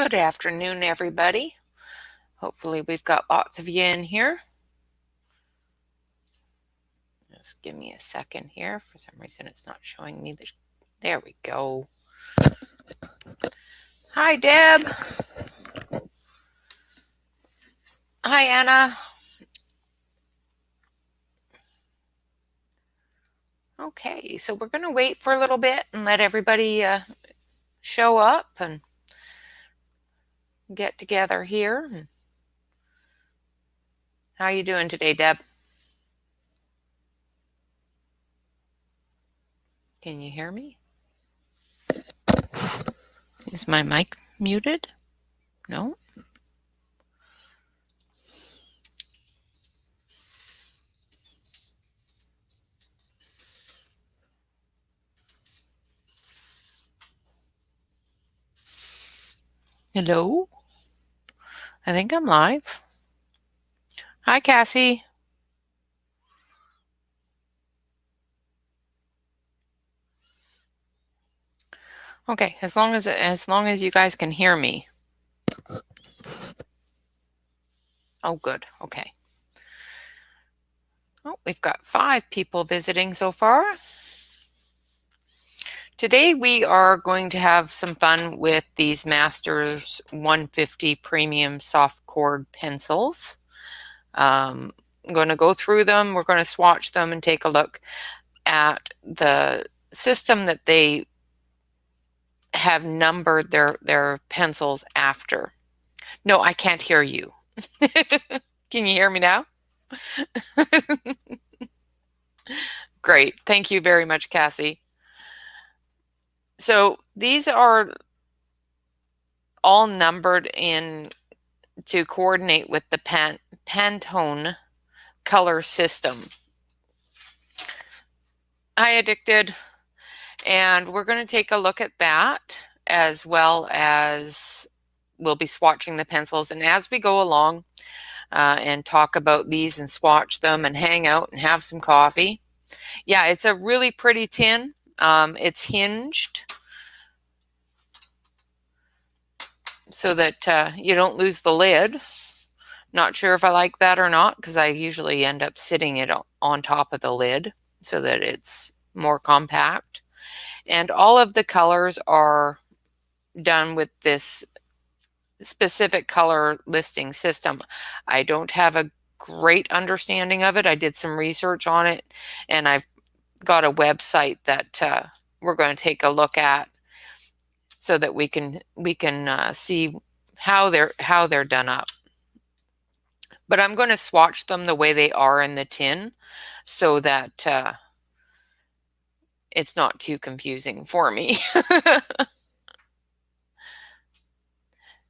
Good afternoon, everybody. Hopefully we've got lots of you in here. Just give me a second here. For some reason it's not showing me there we go. Hi, Deb. Hi, Anna. Okay, so we're going to wait for a little bit and let everybody show up and get together here. How are you doing today, Deb? Can you hear me? Is my mic muted? No? Hello? I think I'm live. Hi, Cassie. Okay, as long as you guys can hear me. Oh, good. Okay. Oh, we've got 5 people visiting so far. Today we are going to have some fun with these Masters 150 Premium Soft Cord pencils. I'm going to go through them. We're going to swatch them and take a look at the system that they have numbered their pencils after. No, I can't hear you. Can you hear me now? Great. Thank you very much, Cassie. So these are all numbered in to coordinate with the Pantone color system. Hi, Addicted. And we're going to take a look at that, as well as we'll be swatching the pencils. And as we go along and talk about these and swatch them and hang out and have some coffee. Yeah, it's a really pretty tin. It's hinged so that you don't lose the lid. Not sure if I like that or not, because I usually end up sitting it on top of the lid so that it's more compact. And all of the colors are done with this specific color listing system. I don't have a great understanding of it. I did some research on it, and I've got a website that we're going to take a look at so that we can see how they're done up. But I'm going to swatch them the way they are in the tin so that it's not too confusing for me.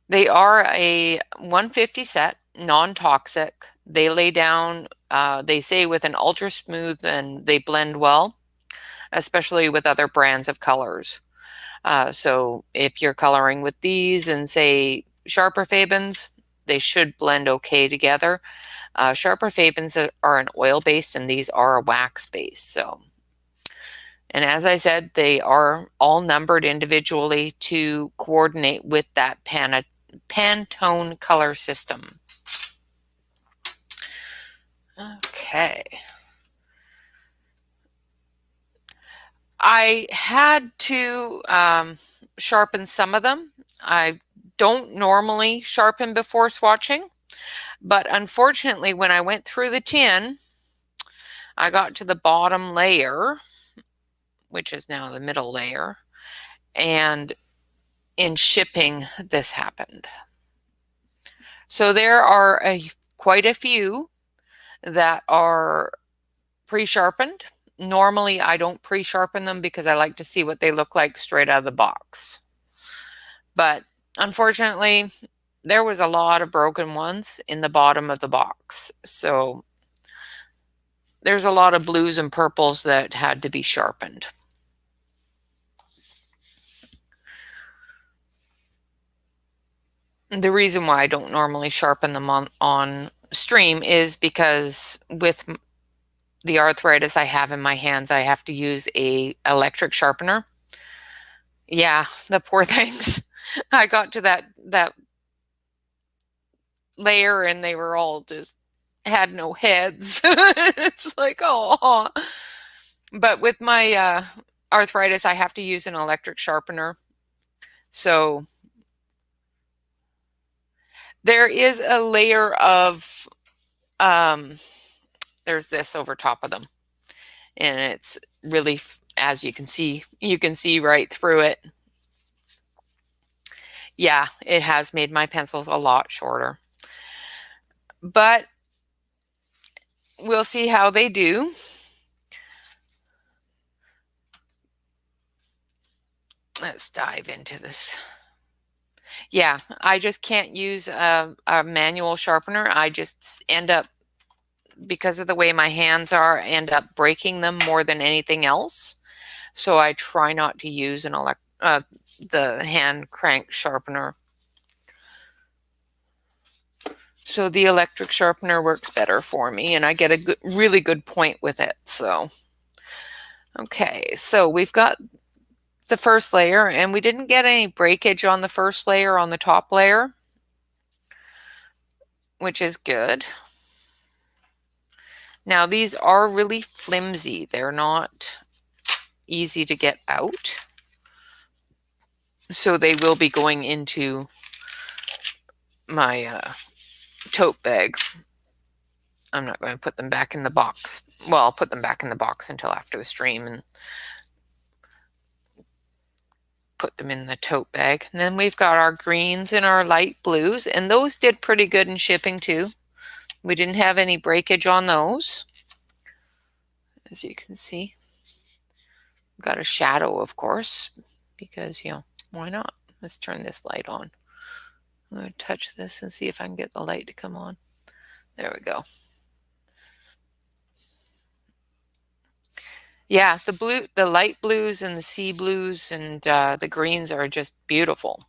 They are a 150 set, non-toxic. They lay down, they say, with an ultra smooth, and they blend well, especially with other brands of colors. So if you're coloring with these and, say, Sharper Fabens, they should blend okay together. Sharper Fabens are an oil-based, and these are a wax-based. So, and as I said, they are all numbered individually to coordinate with that Pantone color system. Okay. I had to sharpen some of them. I don't normally sharpen before swatching, but unfortunately when I went through the tin, I got to the bottom layer, which is now the middle layer, and in shipping this happened. So there are quite a few that are pre-sharpened. Normally I don't pre-sharpen them because I like to see what they look like straight out of the box. But unfortunately, there was a lot of broken ones in the bottom of the box. So there's a lot of blues and purples that had to be sharpened. The reason why I don't normally sharpen them on stream is because with the arthritis I have in my hands, I have to use a electric sharpener. Yeah, the poor things. I got to that layer and they were all just had no heads. It's like, oh. But with my arthritis, I have to use an electric sharpener. So there is a layer of, there's this over top of them. And it's really, as you can see right through it. Yeah, it has made my pencils a lot shorter. But we'll see how they do. Let's dive into this. Yeah, I just can't use a manual sharpener. I just end up, because of the way my hands are, end up breaking them more than anything else. So I try not to use the hand crank sharpener. So the electric sharpener works better for me, and I get a really good point with it. So, okay, so we've got the first layer, and we didn't get any breakage on the first layer on the top layer, which is good. Now these are really flimsy. They're not easy to get out. So they will be going into my tote bag. I'm not going to put them back in the box. Well, I'll put them back in the box until after the stream and put them in the tote bag. And then we've got our greens and our light blues, and those did pretty good in shipping too. We didn't have any breakage on those, as you can see. We've got a shadow, of course, because, you know, why not? Let's turn this light on. I'm going to touch this and see if I can get the light to come on. There we go. Yeah, the light blues and the sea blues and the greens are just beautiful.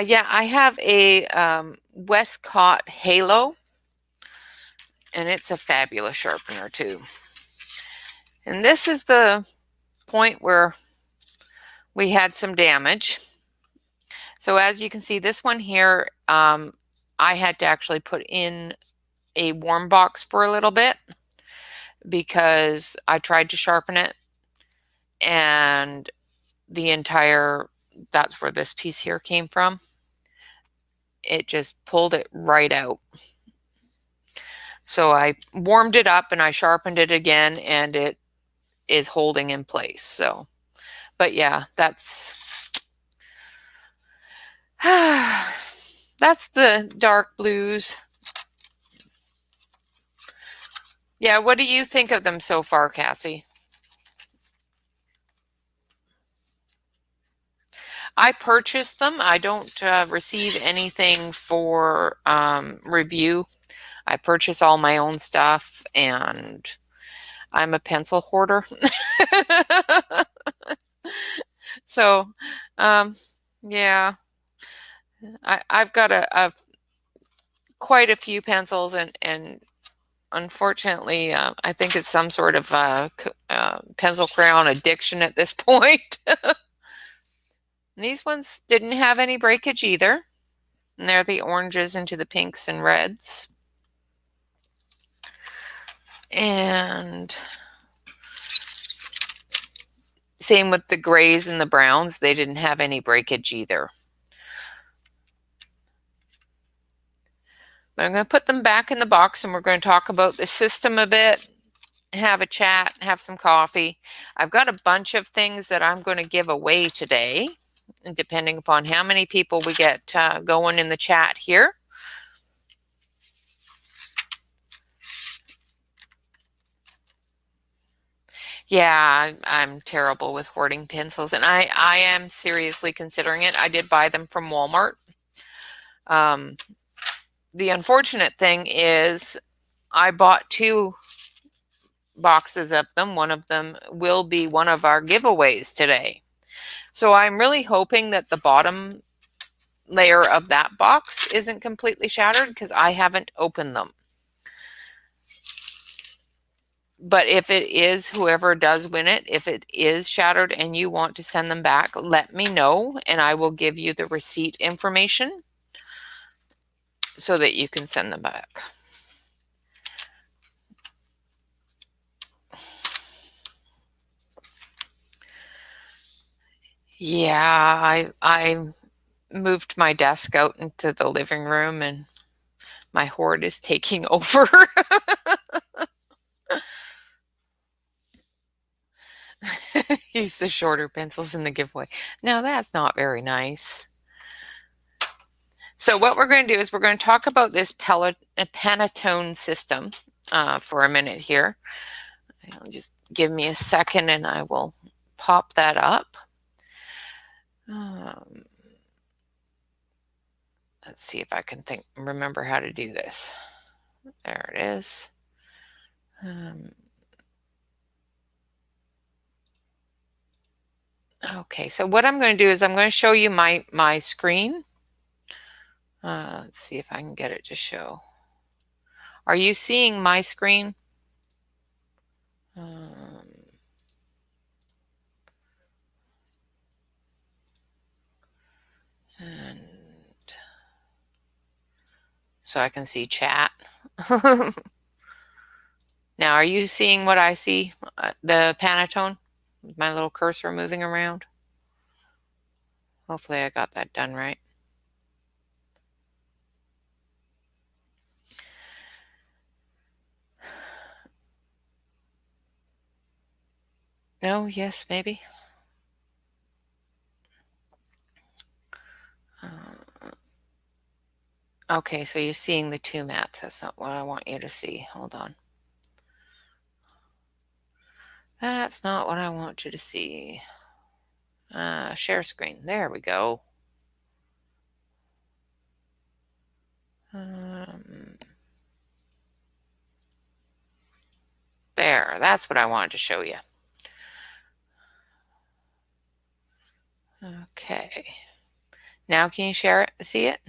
Yeah, I have a Westcott Halo, and it's a fabulous sharpener too. And this is the point where we had some damage. So as you can see, this one here, I had to actually put in a warm box for a little bit because I tried to sharpen it, and that's where this piece here came from. It just pulled it right out. So I warmed it up and I sharpened it again, and it is holding in place. So, but yeah, that's the dark blues. Yeah, what do you think of them so far, Cassie? I purchased them. I don't receive anything for review. I purchase all my own stuff, and I'm a pencil hoarder. So, yeah, I've got quite a few pencils, and unfortunately, I think it's some sort of pencil crayon addiction at this point. These ones didn't have any breakage either. And they're the oranges into the pinks and reds. And same with the grays and the browns. They didn't have any breakage either. But I'm going to put them back in the box, and we're going to talk about the system a bit, have a chat, have some coffee. I've got a bunch of things that I'm going to give away today, and depending upon how many people we get going in the chat here. Yeah, I'm terrible with hoarding pencils, and I am seriously considering it. I did buy them from Walmart. The unfortunate thing is I bought 2 boxes of them. One of them will be one of our giveaways today. So I'm really hoping that the bottom layer of that box isn't completely shattered, because I haven't opened them. But if it is, whoever does win it, if it is shattered and you want to send them back, let me know and I will give you the receipt information so that you can send them back. Yeah, I moved my desk out into the living room and my hoard is taking over. Use the shorter pencils in the giveaway. Now that's not very nice. So what we're going to do is we're going to talk about this Pantone system for a minute here. Just give me a second and I will pop that up. Let's see if I can remember how to do this. There it is. Okay, so what I'm going to do is I'm going to show you my screen. Let's see if I can get it to show. Are you seeing my screen? And so I can see chat. Now, are you seeing what I see? The Pantone? My little cursor moving around? Hopefully I got that done right. No, yes, maybe. Okay, so you're seeing the two mats. That's not what I want you to see. Hold on. That's not what I want you to see. Share screen. There we go. There, that's what I wanted to show you. Okay. Now can you share it? See it?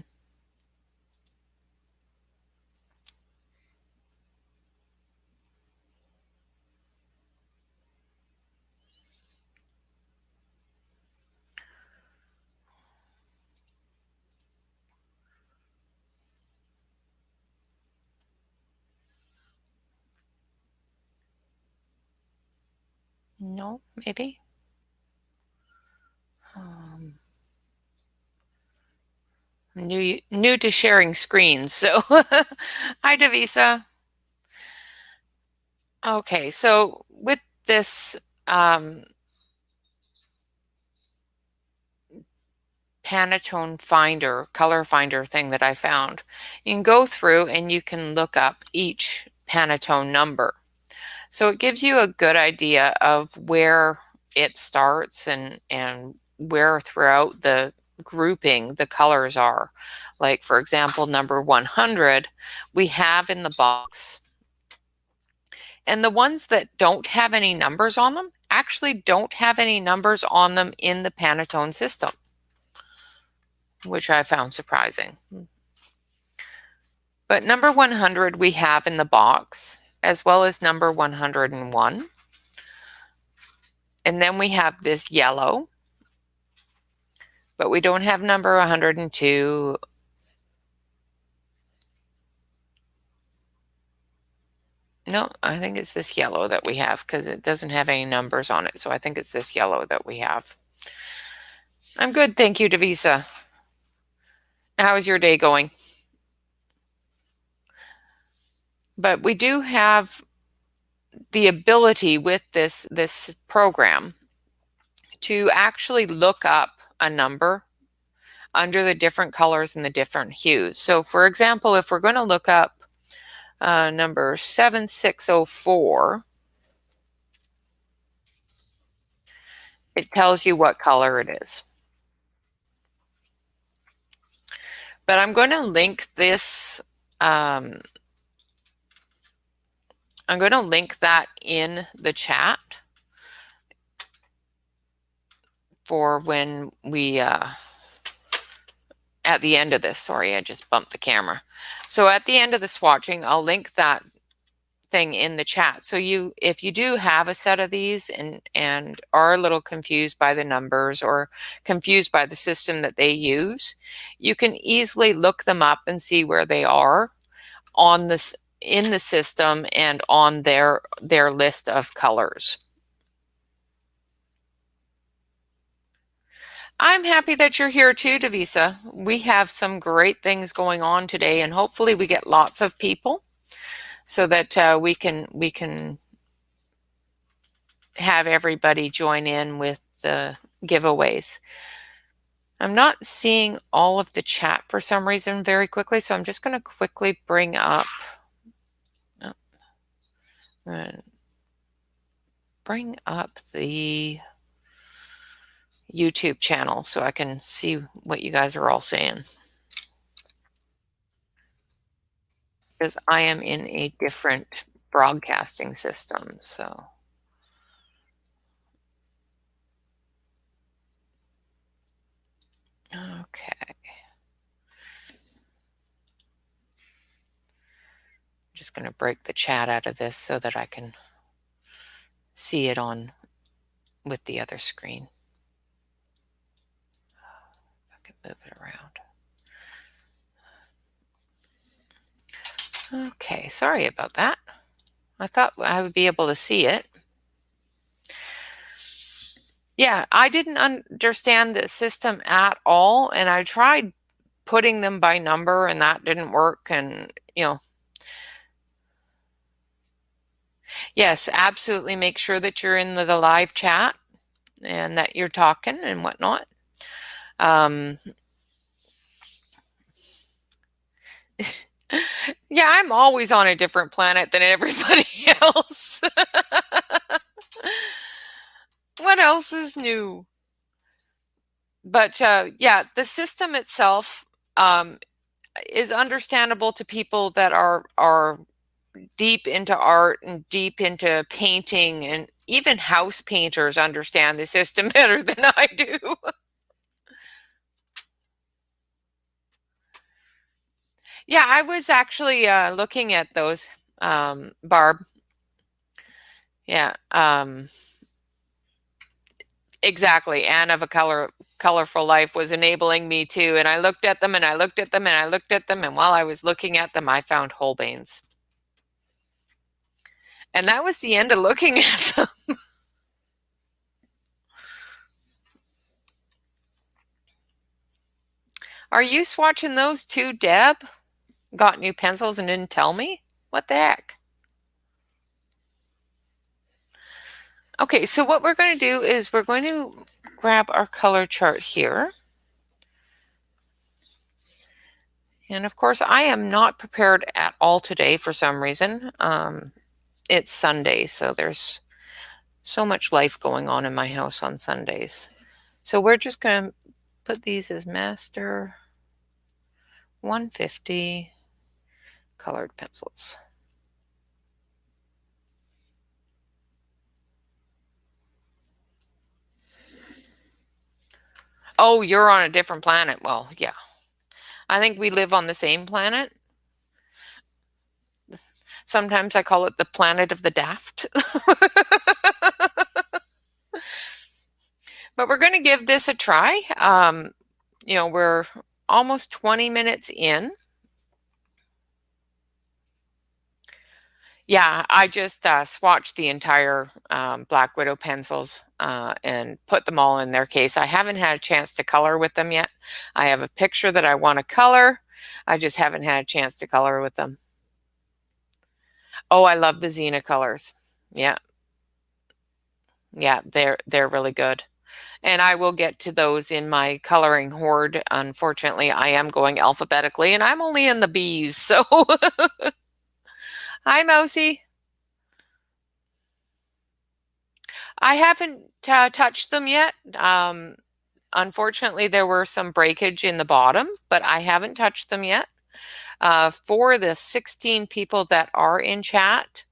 No, maybe. New to sharing screens, so hi Davisa. Okay, so with this Pantone finder, color finder thing that I found, you can go through and you can look up each Pantone number. So it gives you a good idea of where it starts and where throughout the grouping the colors are. Like, for example, number 100, we have in the box. And the ones that don't have any numbers on them actually don't have any numbers on them in the Pantone system, which I found surprising. But number 100 we have in the box, as well as number 101. And then we have this yellow, but we don't have number 102. No, I think it's this yellow that we have because it doesn't have any numbers on it. So I think it's this yellow that we have. I'm good, thank you, Davisa. How is your day going? But we do have the ability with this program to actually look up a number under the different colors and the different hues. So for example, if we're going to look up number 7604, it tells you what color it is. But I'm going to link this, I'm going to link that in the chat for when we, at the end of this, sorry, I just bumped the camera. So at the end of the swatching, I'll link that everything in the chat. So if you do have a set of these and are a little confused by the numbers or confused by the system that they use, you can easily look them up and see where they are on this in the system and on their list of colors. I'm happy that you're here too, Devisa. We have some great things going on today, and hopefully we get lots of people so that we can have everybody join in with the giveaways. I'm not seeing all of the chat for some reason very quickly, so I'm just going to quickly bring up the YouTube channel so I can see what you guys are all saying, because I am in a different broadcasting system. So okay, I'm just going to break the chat out of this so that I can see it on with the other screen. I can move it around. Okay, sorry about that. I thought I would be able to see it. Yeah, I didn't understand the system at all, and I tried putting them by number and that didn't work. And yes, absolutely make sure that you're in the live chat and that you're talking and whatnot. Yeah, I'm always on a different planet than everybody else. What else is new? But yeah, the system itself is understandable to people that are deep into art and deep into painting, and even house painters understand the system better than I do. Yeah, I was actually looking at those, Barb. Yeah, exactly. Anne of a Colorful Life was enabling me too, and I looked at them and I looked at them and I looked at them, and while I was looking at them, I found Holbeins. And that was the end of looking at them. Are you swatching those too, Deb? Got new pencils and didn't tell me? What the heck? Okay, so what we're going to do is we're going to grab our color chart here. And of course, I am not prepared at all today for some reason. It's Sunday, so there's so much life going on in my house on Sundays. So we're just going to put these as master 150 colored pencils. Oh, you're on a different planet. Well, yeah. I think we live on the same planet. Sometimes I call it the planet of the daft. But we're going to give this a try. We're almost 20 minutes in. Yeah, I just swatched the entire Black Widow pencils and put them all in their case. I haven't had a chance to color with them yet. I have a picture that I want to color. I just haven't had a chance to color with them. Oh, I love the Xena colors. Yeah. Yeah, they're really good. And I will get to those in my coloring hoard. Unfortunately, I am going alphabetically, and I'm only in the B's, so... Hi, Mousy. I haven't touched them yet. Unfortunately, there were some breakage in the bottom, but I haven't touched them yet. For the 16 people that are in chat,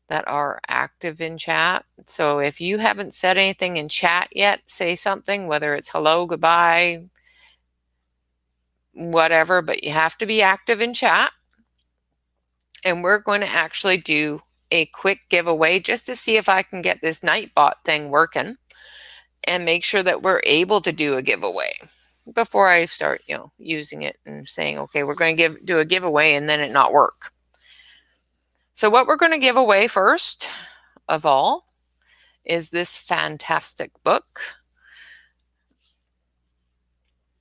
that are active in chat. So if you haven't said anything in chat yet, say something, whether it's hello, goodbye, whatever, but you have to be active in chat. And we're going to actually do a quick giveaway just to see if I can get this Nightbot thing working and make sure that we're able to do a giveaway before I start, using it and saying, okay, we're going to do a giveaway and then it not work. So what we're going to give away first of all is this fantastic book.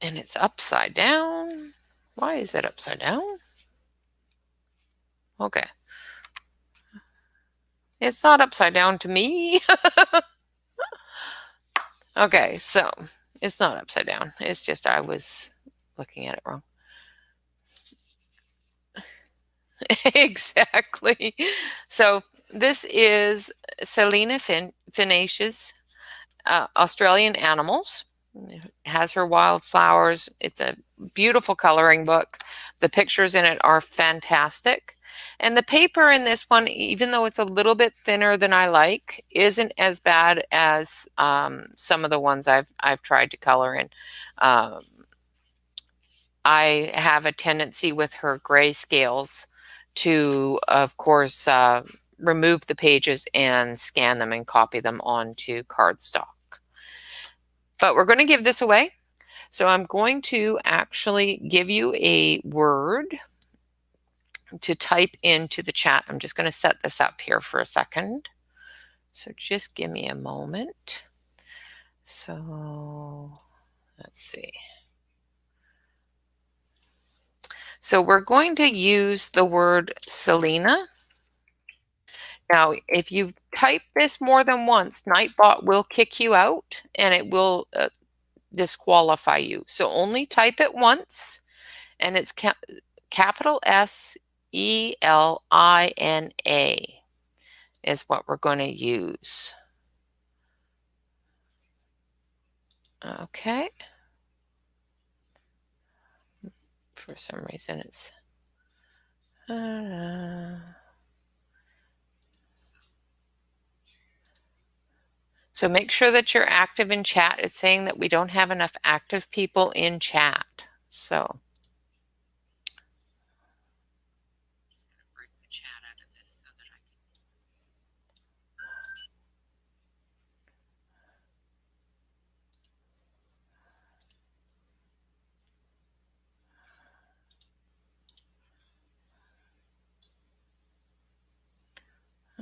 And it's upside down. Why is it upside down? Okay. It's not upside down to me. Okay, so it's not upside down. It's just I was looking at it wrong. Exactly. So this is Selena Finash's Australian Animals. It has her wildflowers. It's a beautiful coloring book. The pictures in it are fantastic. And the paper in this one, even though it's a little bit thinner than I like, isn't as bad as some of the ones I've tried to color in. I have a tendency with her grayscales to, of course, remove the pages and scan them and copy them onto cardstock. But we're going to give this away. So I'm going to actually give you a word to type into the chat. I'm just going to set this up here for a second. So just give me a moment. So let's see. So we're going to use the word Selena. Now, if you type this more than once, Nightbot will kick you out and it will disqualify you. So only type it once, and it's capital SELINA is what we're going to use. Okay. For some reason it's so make sure that you're active in chat. It's saying that we don't have enough active people in chat. So break the chat out of this so that I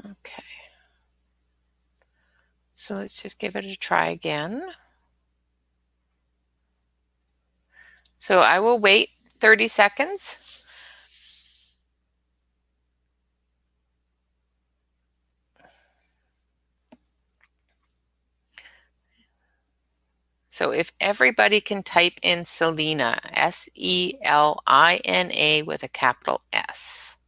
can. Okay. So let's just give it a try again. So I will wait 30 seconds. So if everybody can type in Selena, SELINA with a capital S.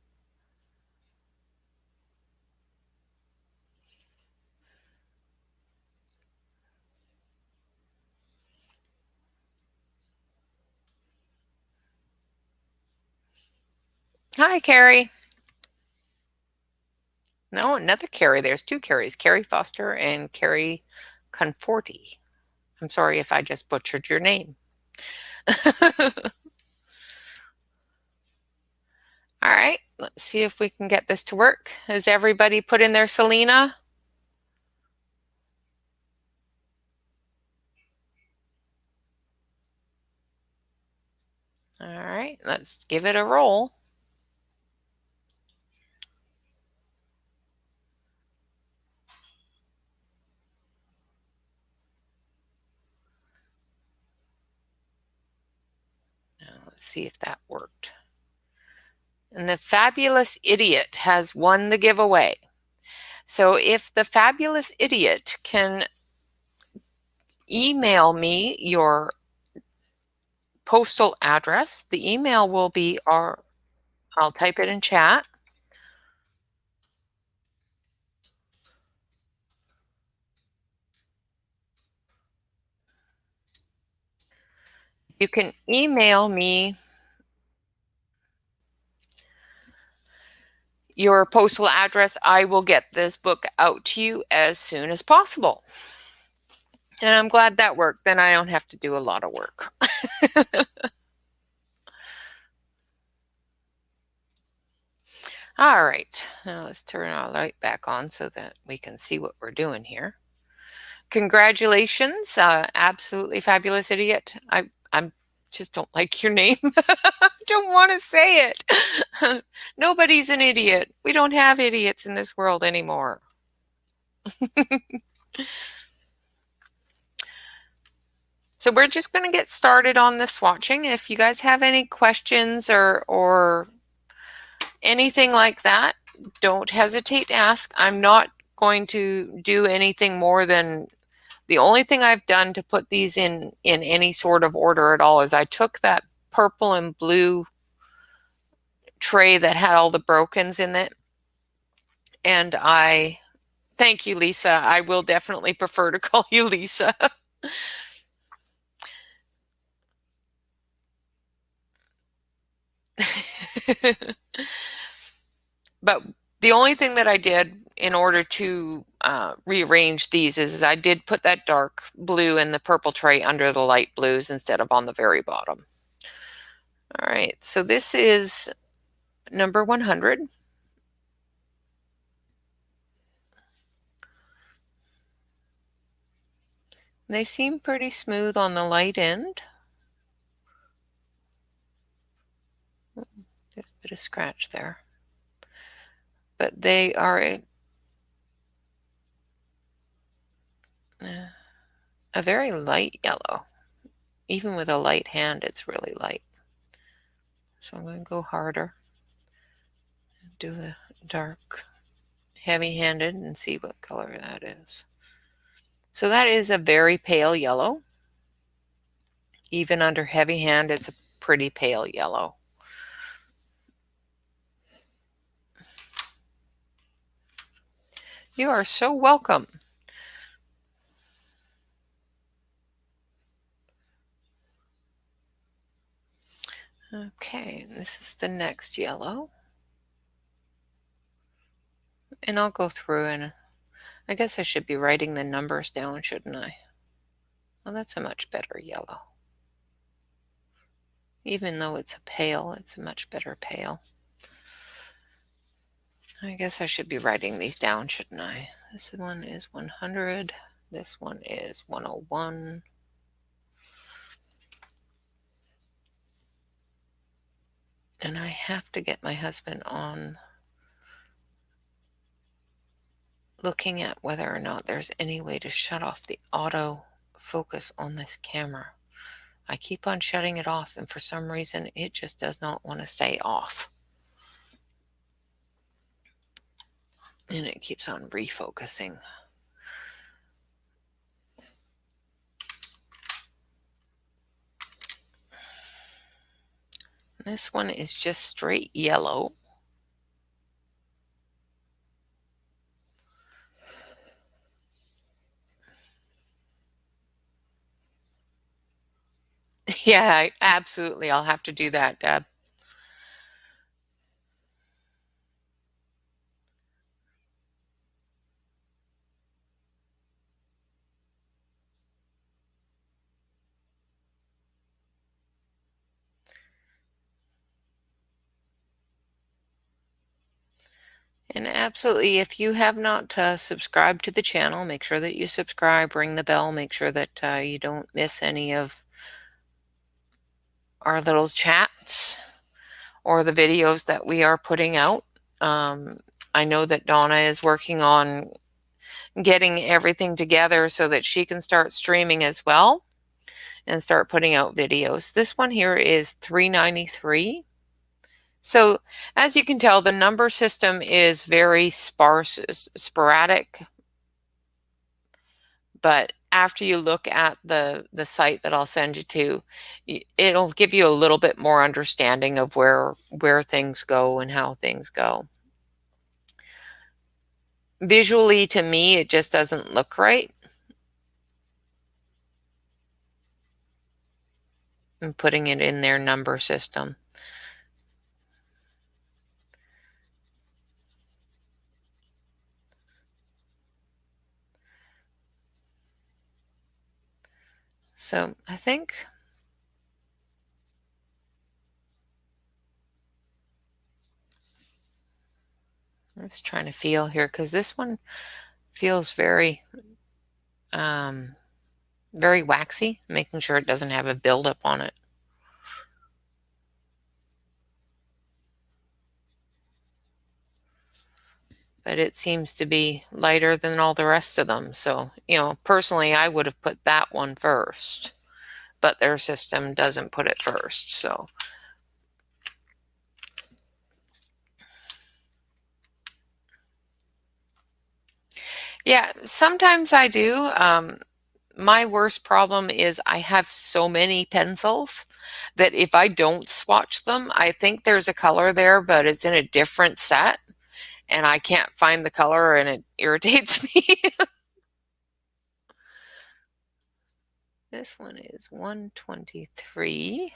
Hi, Carrie. No, another Carrie. There's two Carries, Carrie Foster and Carrie Conforti. I'm sorry if I just butchered your name. All right, let's see if we can get this to work. Has everybody put in their Selena? All right, let's give it a roll. Now, let's see if that worked. And the Fabulous Idiot has won the giveaway. So if the Fabulous Idiot can email me your postal address, the email will be I'll type it in chat. You can email me your postal address. I will get this book out to you as soon as possible. And I'm glad that worked. Then I don't have to do a lot of work. All right, now let's turn our light back on so that we can see what we're doing here. Congratulations, absolutely fabulous idiot. I'm just don't like your name. Don't want to say it. Nobody's an idiot. We don't have idiots in this world anymore. So we're just going to get started on the swatching. If you guys have any questions or anything like that, don't hesitate to ask. I'm not going to do anything more than the only thing I've done to put these in any sort of order at all is I took that purple and blue tray that had all the brokens in it, and thank you, Lisa. I will definitely prefer to call you Lisa. But the only thing that I did in order to rearrange these is I did put that dark blue and the purple tray under the light blues instead of on the very bottom. All right, so this is number 100. They seem pretty smooth on the light end. There's a bit of scratch there. But they are a very light yellow. Even with a light hand, it's really light. So I'm going to go harder. Do a dark, heavy-handed and see what color that is. So that is a very pale yellow. Even under heavy hand, it's a pretty pale yellow. You are so welcome. Okay, this is the next yellow. And I'll go through and I guess I should be writing the numbers down, shouldn't I? Well, that's a much better yellow. Even though it's a pale, it's a much better pale. I guess I should be writing these down, shouldn't I? This one is 100. This one is 101. And I have to get my husband on looking at whether or not there's any way to shut off the auto focus on this camera. I keep on shutting it off, and for some reason, it just does not want to stay off. And it keeps on refocusing. This one is just straight yellow. Yeah, absolutely. I'll have to do that, Deb. And absolutely, if you have not subscribed to the channel, make sure that you subscribe, ring the bell, make sure that you don't miss any of our little chats or the videos that we are putting out. I know that Donna is working on getting everything together so that she can start streaming as well and start putting out videos. This one here is 393. So as you can tell, the number system is very sporadic, but after you look at the site that I'll send you to, it'll give you a little bit more understanding of where things go and how things go. Visually, to me, it just doesn't look right. I'm putting it in their number system. So I think I'm just trying to feel here because this one feels very, very waxy, making sure it doesn't have a buildup on it. But it seems to be lighter than all the rest of them. So, personally, I would have put that one first, but their system doesn't put it first. So, yeah, sometimes I do. My worst problem is I have so many pencils that if I don't swatch them, I think there's a color there, but it's in a different set and I can't find the color and it irritates me. This one is 123.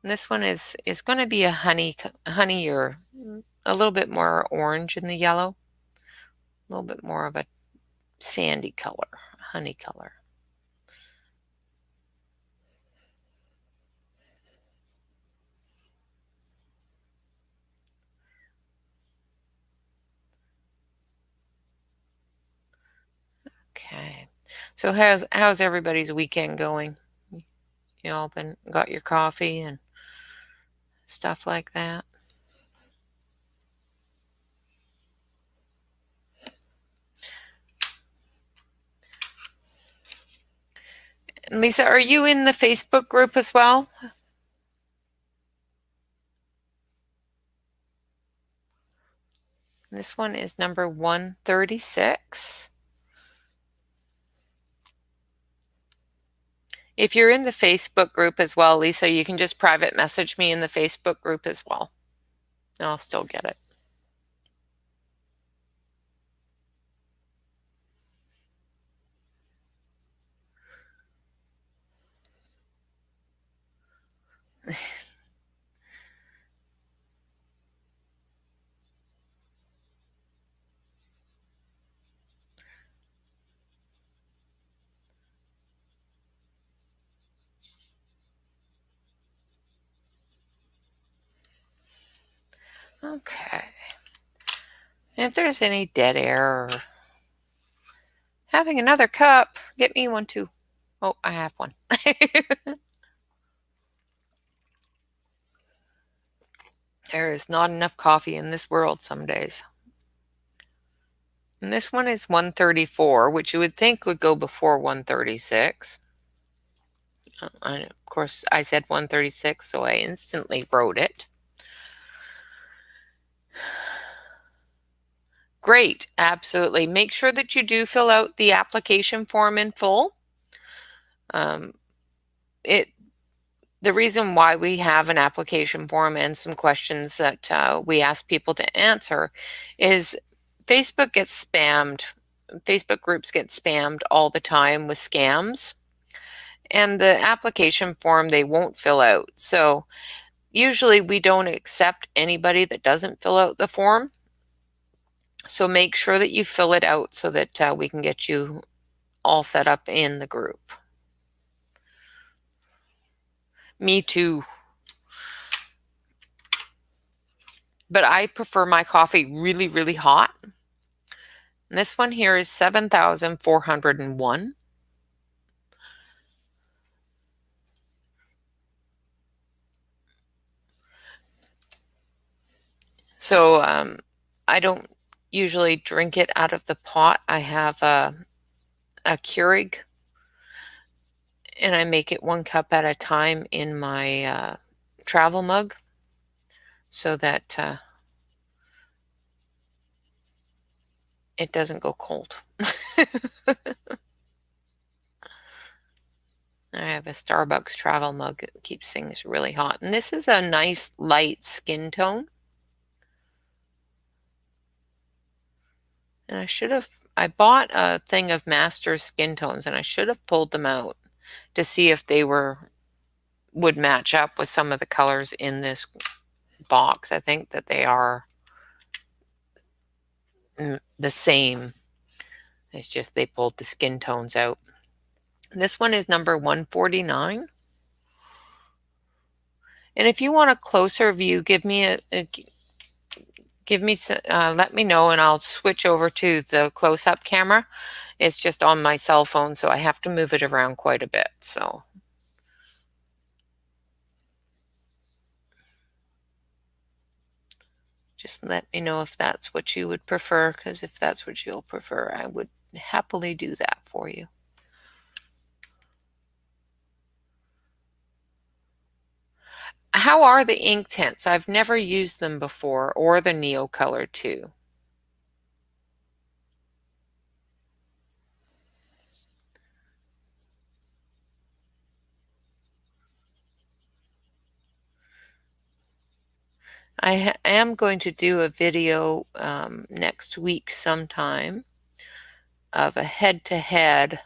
And this one is going to be a honey or a little bit more orange in the yellow. A little bit more of a sandy color, honey color. Okay. So how's everybody's weekend going? You all got your coffee and stuff like that? And Lisa, are you in the Facebook group as well? This one is number 136. If you're in the Facebook group as well, Lisa, you can just private message me in the Facebook group as well. And I'll still get it. Okay. If there's any dead air or having another cup, get me one too. Oh, I have one. There is not enough coffee in this world some days. And this one is 134, which you would think would go before 136. Of course, I said 136, so I instantly wrote it. Great, absolutely. Make sure that you do fill out the application form in full. The reason why we have an application form and some questions that we ask people to answer is Facebook gets spammed. Facebook groups get spammed all the time with scams. And the application form they won't fill out. So usually we don't accept anybody that doesn't fill out the form. So make sure that you fill it out so that we can get you all set up in the group. Me too. But I prefer my coffee really, really hot. And this one here is 7,401. So I don't usually drink it out of the pot. I have a Keurig, and I make it 1 cup at a time in my travel mug so that it doesn't go cold. I have a Starbucks travel mug that keeps things really hot. And this is a nice light skin tone. And I bought a thing of Master skin tones and I should have pulled them out to see if they would match up with some of the colors in this box. I think that they are the same. It's just they pulled the skin tones out. This one is number 149. And if you want a closer view, give me give me let me know, and I'll switch over to the close-up camera. It's just on my cell phone, so I have to move it around quite a bit. So just let me know if that's what you would prefer, because if that's what you'll prefer, I would happily do that for you. How are the ink tints? I've never used them before, or the Neo Color too. I am going to do a video next week sometime of a head-to-head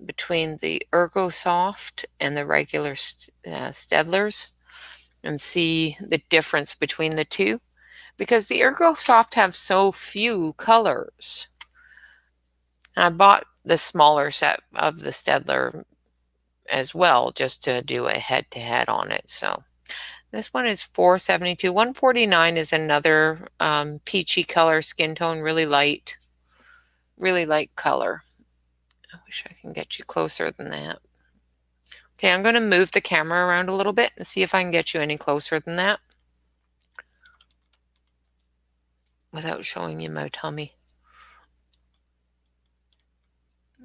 between the ErgoSoft and the regular Staedtlers, and see the difference between the two, because the ErgoSoft have so few colors. I bought the smaller set of the Staedtler as well, just to do a head-to-head on it. So this one is $4.72. $149 is another peachy color, skin tone, really light color. I wish I can get you closer than that. Okay, I'm going to move the camera around a little bit and see if I can get you any closer than that without showing you my tummy.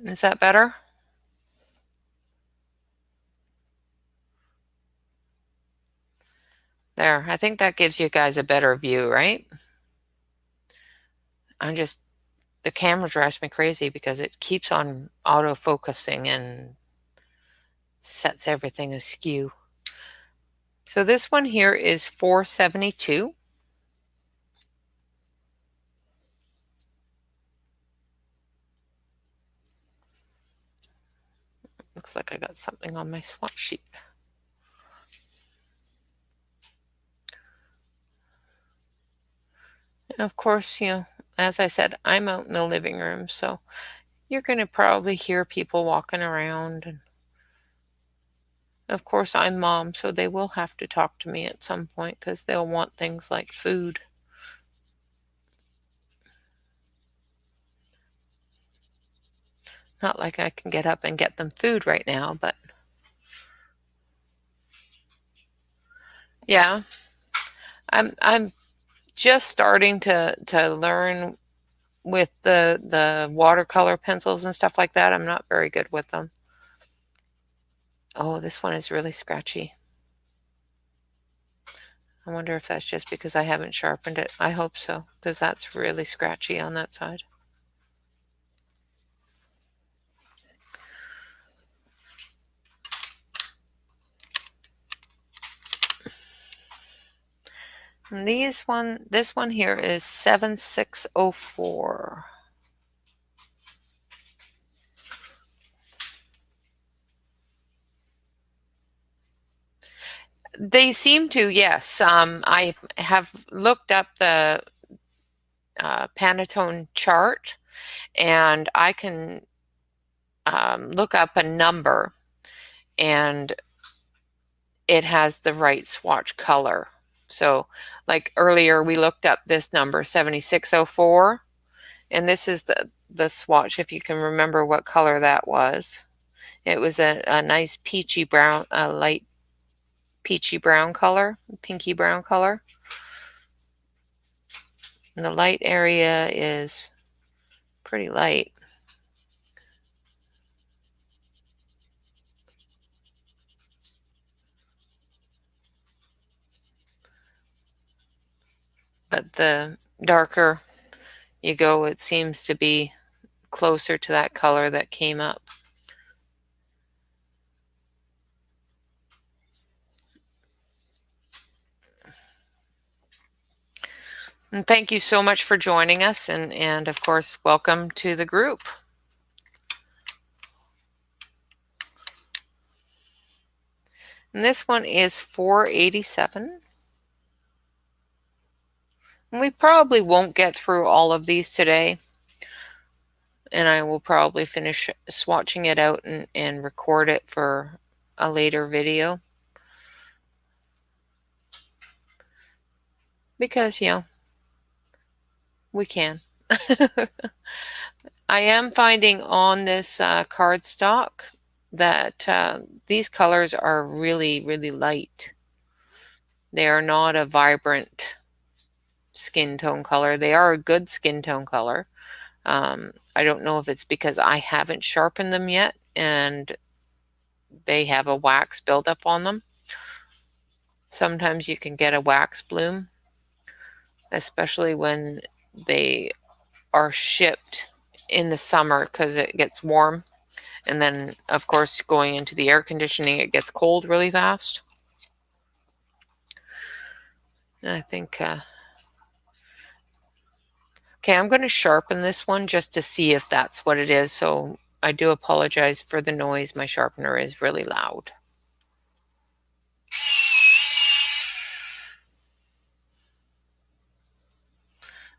Is that better? There, I think that gives you guys a better view, right? The camera drives me crazy because it keeps on auto-focusing and sets everything askew. So this one here is $4.72. Looks like I got something on my swatch sheet. And of course, as I said, I'm out in the living room, so you're going to probably hear people walking around. And of course, I'm mom, so they will have to talk to me at some point because they'll want things like food. Not like I can get up and get them food right now, but yeah, I'm just starting to learn with the watercolor pencils and stuff like that. I'm not very good with them. Oh, this one is really scratchy. I wonder if that's just because I haven't sharpened it. I hope so, because that's really scratchy on that side. And this one here is 7604. They seem to, yes. I have looked up the Pantone chart, and I can look up a number, and it has the right swatch color. So like earlier we looked up this number 7604, and this is the swatch, if you can remember what color that was. It was a nice peachy brown, a light peachy brown color, pinky brown color. And the light area is pretty light. But the darker you go, it seems to be closer to that color that came up. And thank you so much for joining us, and of course, welcome to the group. And this one is $4.87. And we probably won't get through all of these today, and I will probably finish swatching it out and record it for a later video. because, we can. I am finding on this cardstock that these colors are really, really light. They are not a vibrant skin tone color. They are a good skin tone color. I don't know if it's because I haven't sharpened them yet and they have a wax buildup on them. Sometimes you can get a wax bloom, especially when they are shipped in the summer because it gets warm. And then, of course, going into the air conditioning, it gets cold really fast. I think, okay, I'm going to sharpen this one just to see if that's what it is. So I do apologize for the noise. My sharpener is really loud.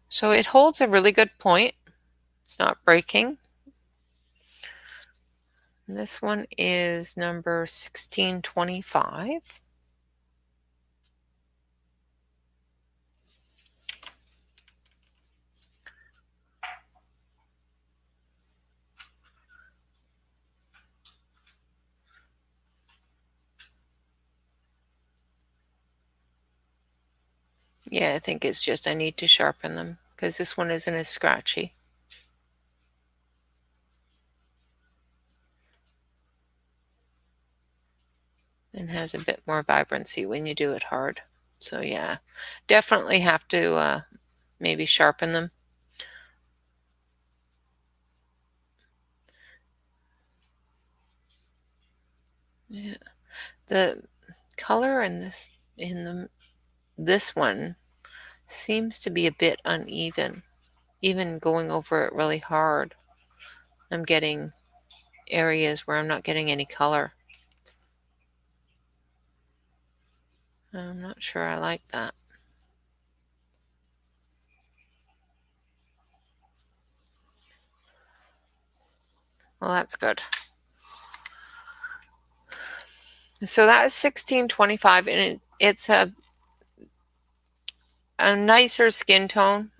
So it holds a really good point. It's not breaking. And this one is number 1625. Yeah, I think it's just I need to sharpen them because this one isn't as scratchy. And has a bit more vibrancy when you do it hard. So yeah, definitely have to maybe sharpen them. Yeah, the color in this one seems to be a bit uneven. Even going over it really hard, I'm getting areas where I'm not getting any color. I'm not sure I like that. Well, that's good. So that is 1625, and it's a nicer skin tone,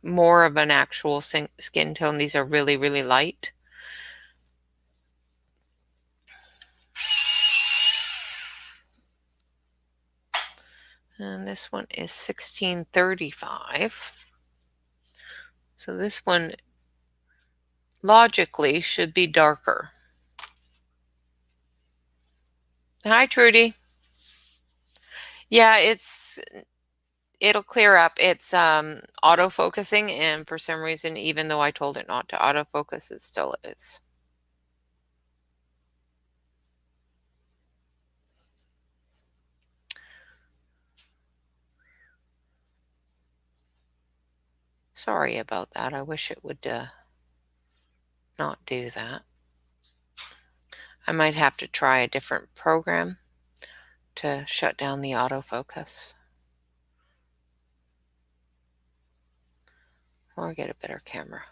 more of an actual skin tone. These are really, really light. And this one is 1635. So this one logically should be darker. Hi, Trudy. Yeah, it'll clear up. It's auto-focusing, and for some reason, even though I told it not to autofocus, it still is. Sorry about that. I wish it would not do that. I might have to try a different program to shut down the autofocus. Or get a better camera.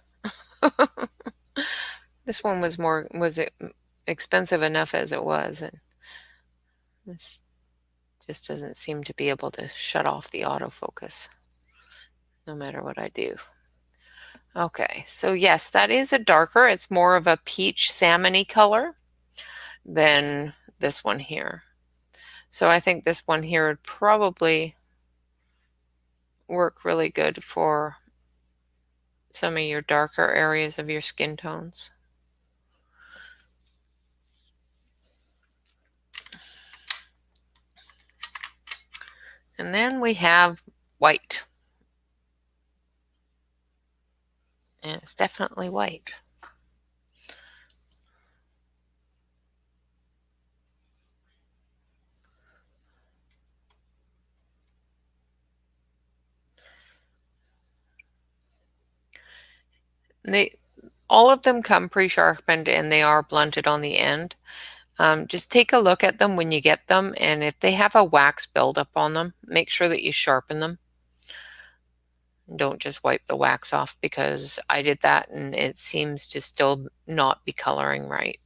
This one was expensive enough as it was, and this just doesn't seem to be able to shut off the autofocus no matter what I do. Okay, so yes, that is a darker. It's more of a peach salmon-y color than this one here. So I think this one here would probably work really good for some of your darker areas of your skin tones. And then we have white. And it's definitely white. All of them come pre-sharpened and they are blunted on the end. Just take a look at them when you get them, and if they have a wax buildup on them, make sure that you sharpen them. Don't just wipe the wax off, because I did that and it seems to still not be coloring right.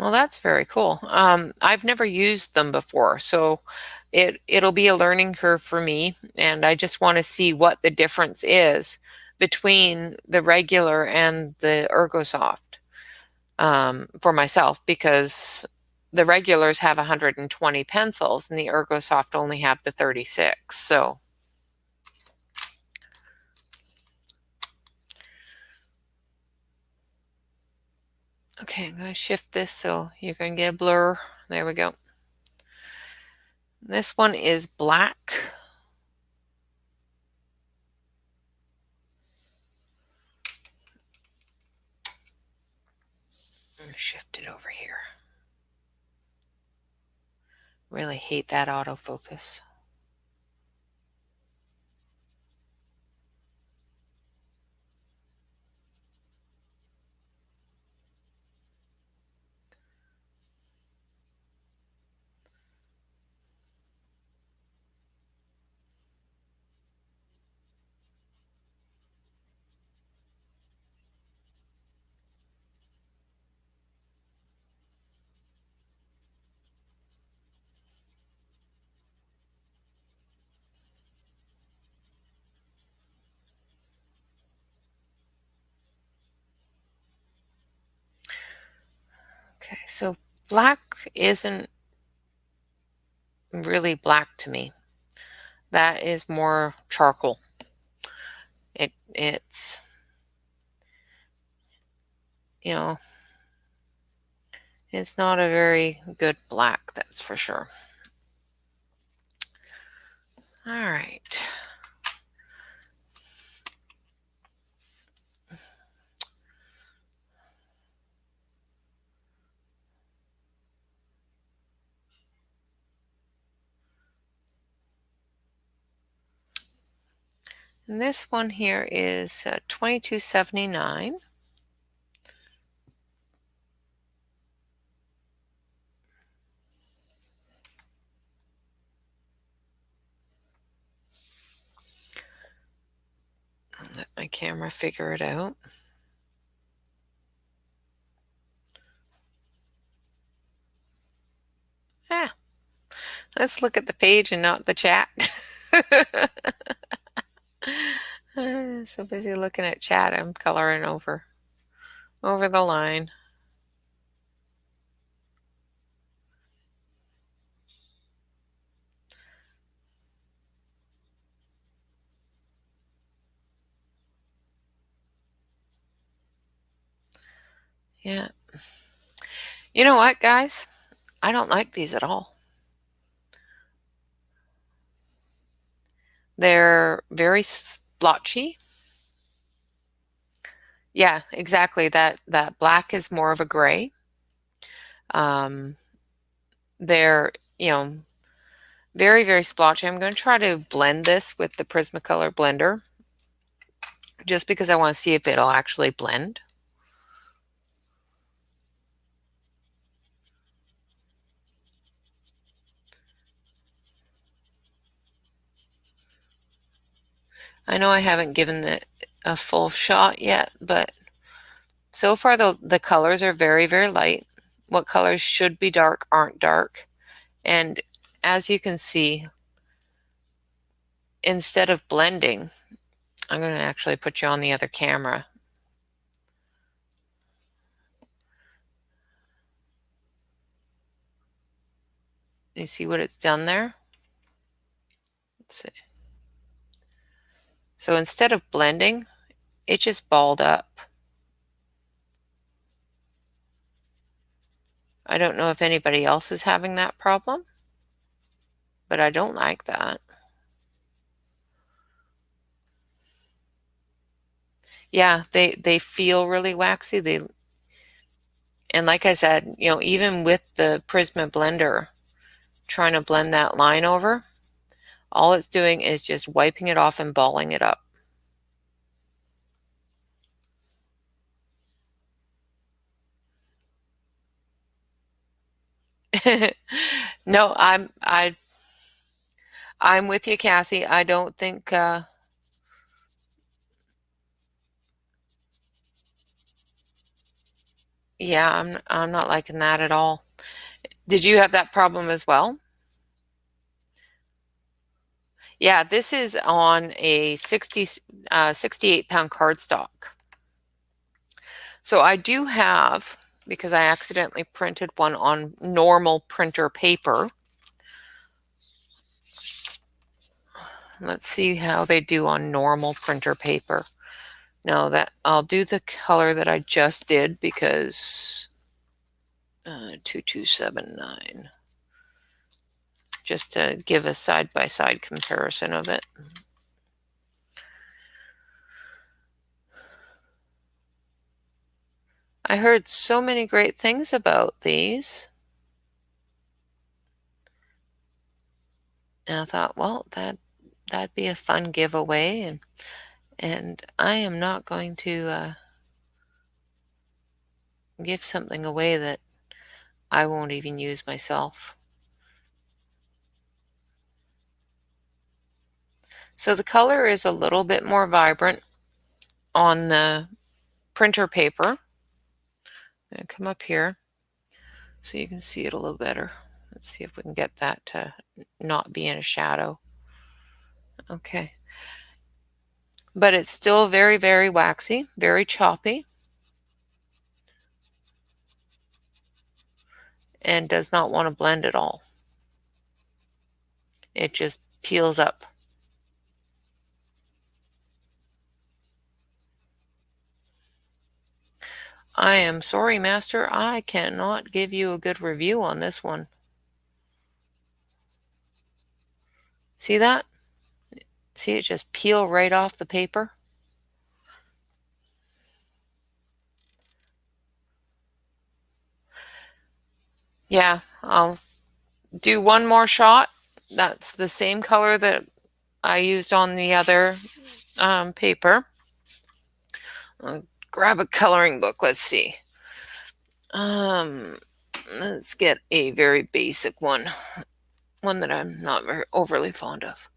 Well, that's very cool. I've never used them before, so it'll be a learning curve for me, and I just want to see what the difference is between the regular and the ErgoSoft for myself, because the regulars have 120 pencils and the ErgoSoft only have the 36. So okay, I'm going to shift this so you're going to get a blur. There we go. This one is black. I'm going to shift it over here. Really hate that autofocus. Okay, so black isn't really black to me. That is more charcoal. It's, you know, it's not a very good black, that's for sure. All right. And this one here is $22.79. I'll let my camera figure it out. Ah, let's look at the page and not the chat. So busy looking at chat, I'm coloring over the line. Yeah. You know what, guys? I don't like these at all. They're very splotchy. Yeah, exactly. That black is more of a gray. They're, very, very splotchy. I'm going to try to blend this with the Prismacolor blender just because I want to see if it'll actually blend. I know I haven't given it a full shot yet, but so far the colors are very, very light. What colors should be dark aren't dark. And as you can see, instead of blending, I'm going to actually put you on the other camera. You see what it's done there? Let's see. So instead of blending, it just balled up. I don't know if anybody else is having that problem, but I don't like that. Yeah, they feel really waxy. And like I said, even with the Prisma blender, trying to blend that line over, all it's doing is just wiping it off and balling it up. No, I'm with you, Cassie. I don't think Yeah, I'm not liking that at all. Did you have that problem as well? Yeah, this is on a 68-pound cardstock. So I do have, because I accidentally printed one on normal printer paper. Let's see how they do on normal printer paper. No, that I'll do the color that I just did because 2279, just to give a side-by-side comparison of it. I heard so many great things about these. And I thought, well, that'd be a fun giveaway, and I am not going to give something away that I won't even use myself. So the color is a little bit more vibrant on the printer paper. I'm going to come up here so you can see it a little better. Let's see if we can get that to not be in a shadow. Okay. But it's still very, very waxy, very choppy, and does not want to blend at all. It just peels up. I am sorry, Master. I cannot give you a good review on this one. See that? See it just peel right off the paper? Yeah, I'll do one more shot. That's the same color that I used on the other paper. I'll grab a coloring book. Let's see. Let's get a very basic one that I'm not very overly fond of.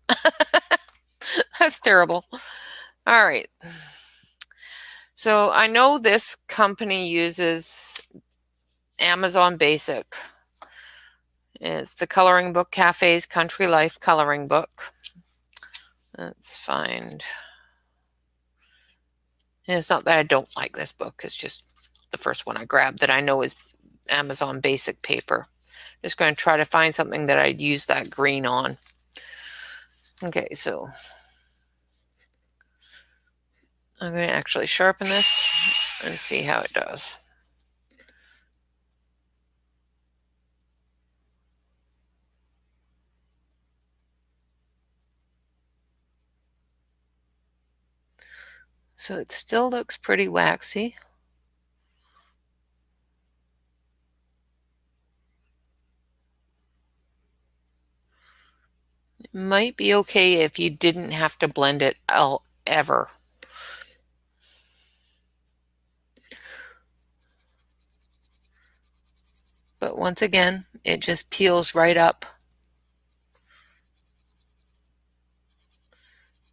That's terrible. All right. So I know this company uses Amazon Basic. It's the Coloring Book Cafe's Country Life Coloring Book. Let's find. And it's not that I don't like this book. It's just the first one I grabbed that I know is Amazon Basic paper. Just going to try to find something that I'd use that green on. Okay, so I'm going to actually sharpen this and see how it does. So it still looks pretty waxy. It might be okay if you didn't have to blend it out ever. But once again, it just peels right up,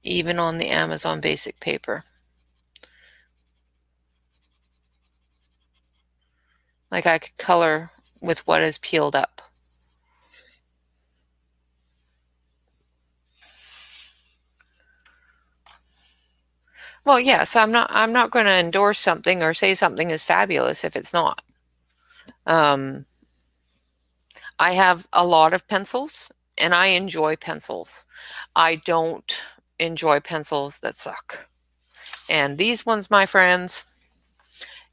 even on the Amazon Basic paper. Like I could color with what is peeled up. Well, yes, I'm not going to endorse something or say something is fabulous if it's not. I have a lot of pencils, and I enjoy pencils. I don't enjoy pencils that suck. And these ones, my friends,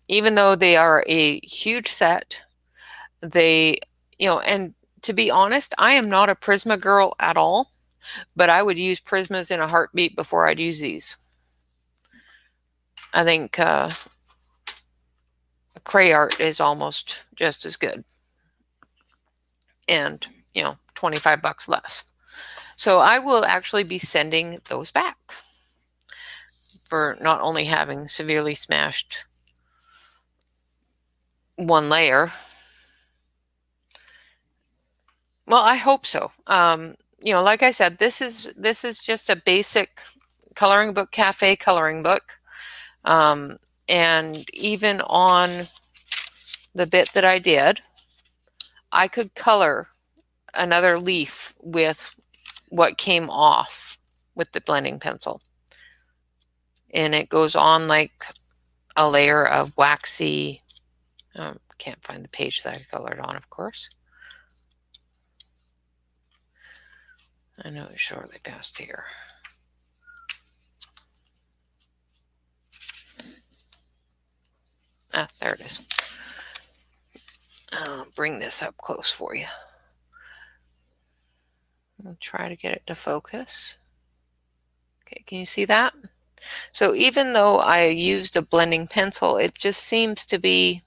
even though they are a huge set, they, and to be honest, I am not a Prisma girl at all, but I would use Prismas in a heartbeat before I'd use these. I think Cray Art is almost just as good. And, 25 bucks less. So I will actually be sending those back for not only having severely smashed one layer. Well, I hope so. Like I said, this is just a basic Coloring Book Cafe coloring book. And even on the bit that I did, I could color another leaf with what came off with the blending pencil. And it goes on like a layer of waxy, can't find the page that I colored on, of course. I know it's shortly past here. Ah, there it is. I'll bring this up close for you. I'll try to get it to focus. Okay, can you see that? So even though I used a blending pencil, it just seems to be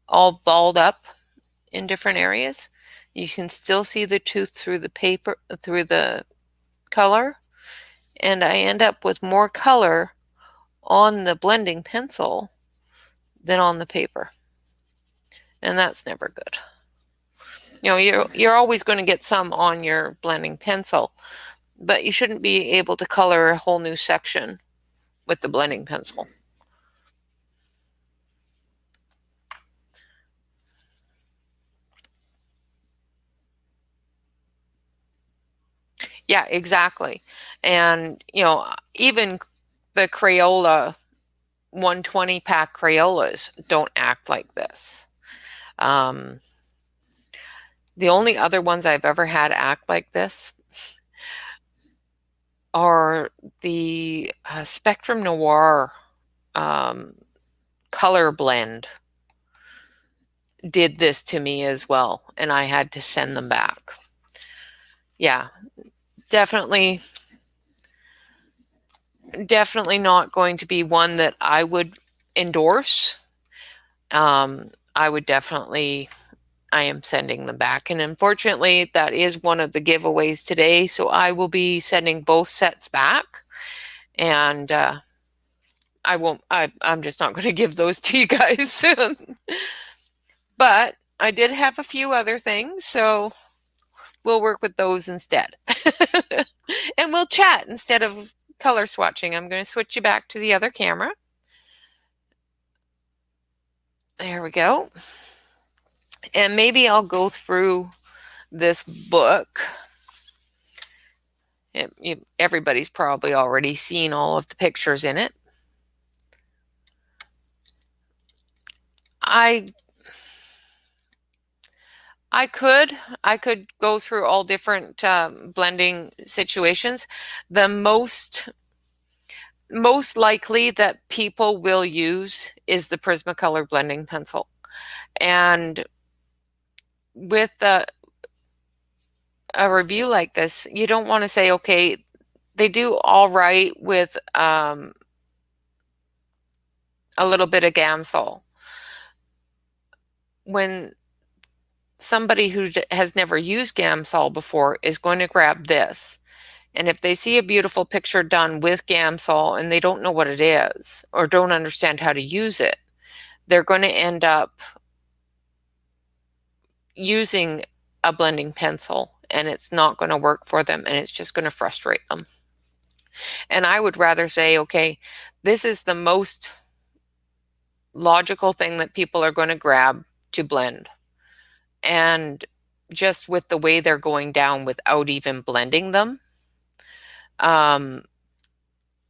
all balled up in different areas. You can still see the tooth through the paper, through the color, and I end up with more color on the blending pencil than on the paper, and that's never good. You know, you're always going to get some on your blending pencil, but you shouldn't be able to color a whole new section with the blending pencil. Yeah, exactly. And, you know, even the Crayola 120 pack Crayolas don't act like this. The only other ones I've ever had act like this are the Spectrum Noir color blend did this to me as well, and I had to send them back. Yeah, definitely not going to be one that I would endorse. I am sending them back, and unfortunately that is one of the giveaways today, so I will be sending both sets back, and I'm just not going to give those to you guys. But I did have a few other things, so we'll work with those instead. And we'll chat instead of color swatching. I'm going to switch you back to the other camera. There we go. And maybe I'll go through this book. Everybody's probably already seen all of the pictures in it. I could go through all different blending situations. The most likely that people will use is the Prismacolor blending pencil. And with a review like this, you don't want to say, okay, they do all right with a little bit of Gamsol. When somebody who has never used Gamsol before is going to grab this, and if they see a beautiful picture done with Gamsol and they don't know what it is or don't understand how to use it, they're going to end up using a blending pencil, and it's not going to work for them, and it's just going to frustrate them. And I would rather say, okay, this is the most logical thing that people are going to grab to blend. And just with the way they're going down without even blending them,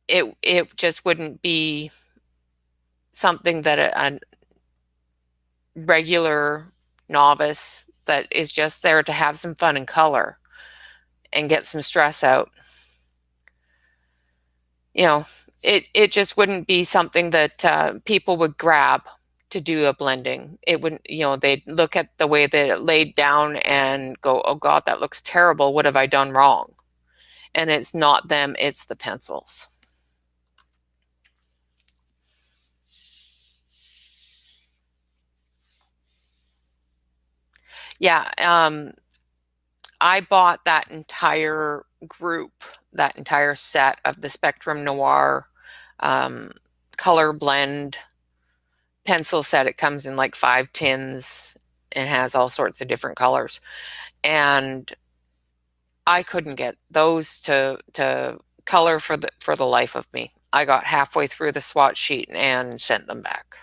it just wouldn't be something that a regular novice that is just there to have some fun and color and get some stress out, you know, it just wouldn't be something that people would grab to do a blending. It wouldn't, you know, they'd look at the way that it laid down and go, oh God, that looks terrible. What have I done wrong? And it's not them, it's the pencils. Yeah, I bought that entire group, that entire set of the Spectrum Noir color blend pencil set. It comes in like 5 tins and has all sorts of different colors. And I couldn't get those to color for the life of me. I got halfway through the swatch sheet and sent them back.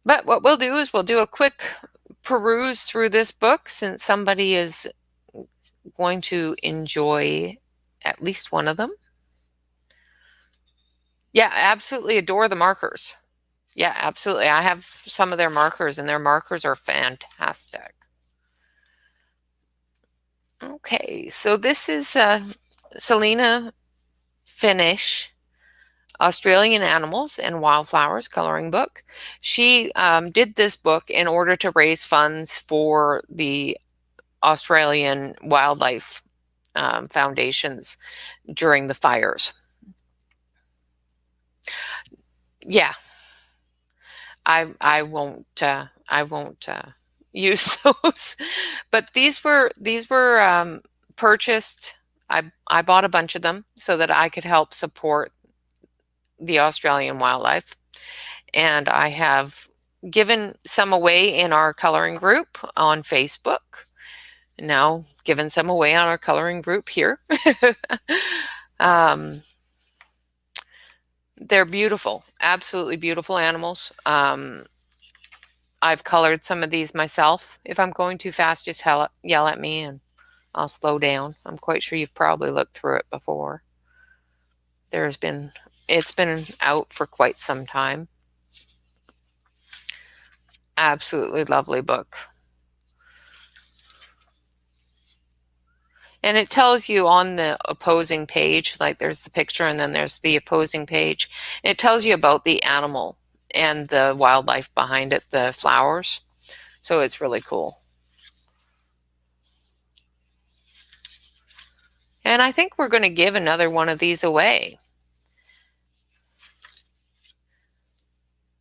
But what we'll do is we'll do a quick peruse through this book, since somebody is going to enjoy at least one of them. Yeah, absolutely adore the markers. Yeah, absolutely. I have some of their markers, and their markers are fantastic. Okay, so this is Selena Finish Australian Animals and Wildflowers coloring book. She did this book in order to raise funds for the Australian wildlife foundations during the fires. Yeah, I won't use those, but these were purchased. I bought a bunch of them so that I could help support the Australian wildlife, and I have given some away in our coloring group on Facebook. Now given some away on our coloring group here. They're beautiful, absolutely beautiful animals. I've colored some of these myself. If I'm going too fast, just yell at me and I'll slow down. I'm quite sure you've probably looked through it before. It's been out for quite some time. Absolutely lovely book. And it tells you on the opposing page, like there's the picture and then there's the opposing page. It tells you about the animal and the wildlife behind it, the flowers. So it's really cool. And I think we're going to give another one of these away.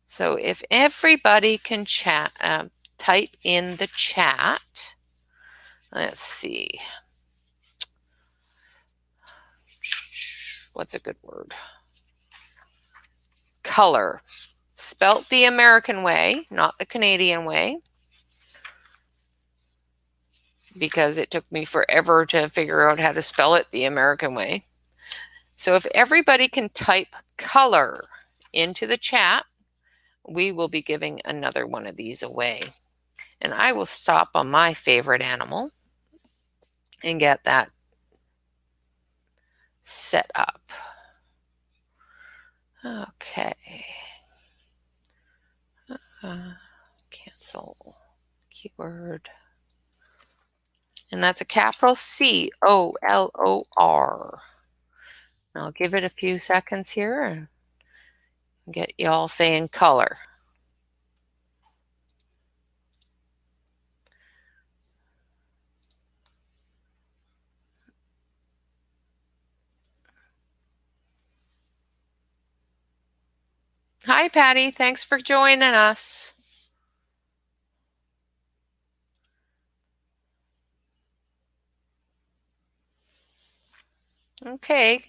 So if everybody can type in the chat. Let's see. What's a good word? Color. Spelt the American way, not the Canadian way, because it took me forever to figure out how to spell it the American way. So if everybody can type color into the chat, we will be giving another one of these away. And I will stop on my favorite animal and get that set up. Okay. Cancel keyword. And that's a capital COLOR. I'll give it a few seconds here and get y'all saying color. Hi, Patty. Thanks for joining us. Okay.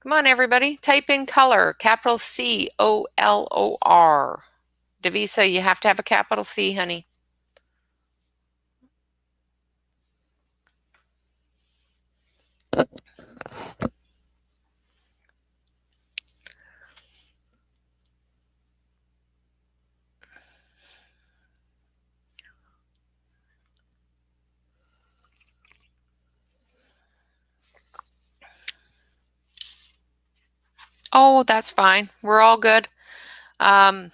Come on, everybody. Type in color, capital COLOR. Devisa, you have to have a capital C, honey. Oh, that's fine. We're all good. The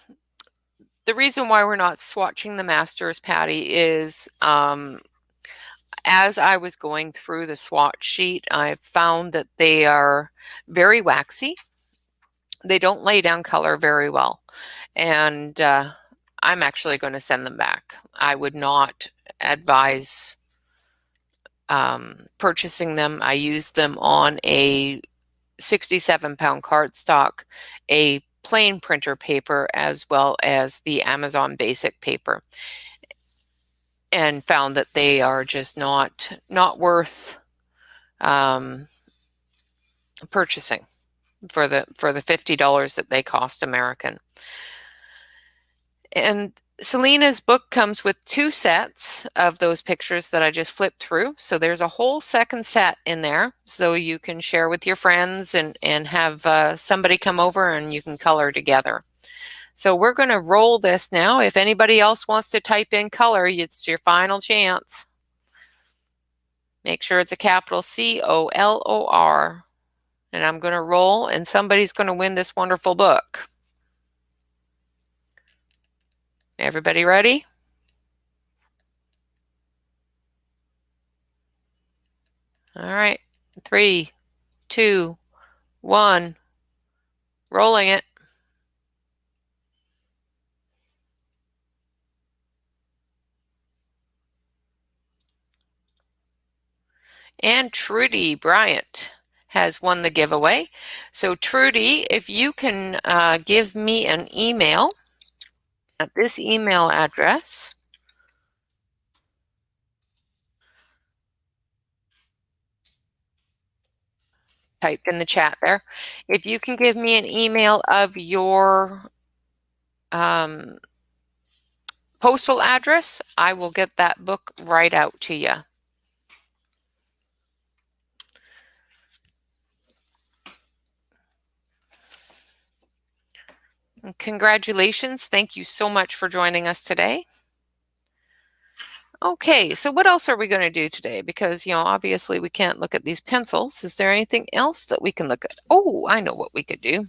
reason why we're not swatching the masters, Patty, is as I was going through the swatch sheet, I found that they are very waxy. They don't lay down color very well. And I'm actually going to send them back. I would not advise purchasing them. I used them on a 67-pound cardstock, a plain printer paper, as well as the Amazon Basic paper, and found that they are just not worth purchasing for the $50 that they cost American. And Selena's book comes with 2 sets of those pictures that I just flipped through. So there's a whole second set in there, so you can share with your friends and have somebody come over and you can color together. So we're going to roll this now. If anybody else wants to type in color, it's your final chance. Make sure it's a capital COLOR. And I'm going to roll, and somebody's going to win this wonderful book. Everybody ready? All right. 3, 2, 1. Rolling it. And Trudy Bryant has won the giveaway. So Trudy, if you can give me an email at this email address. Typed in the chat there. If you can give me an email of your postal address, I will get that book right out to you. Congratulations. Thank you so much for joining us today. Okay, so what else are we going to do today? Because, obviously we can't look at these pencils. Is there anything else that we can look at? Oh, I know what we could do.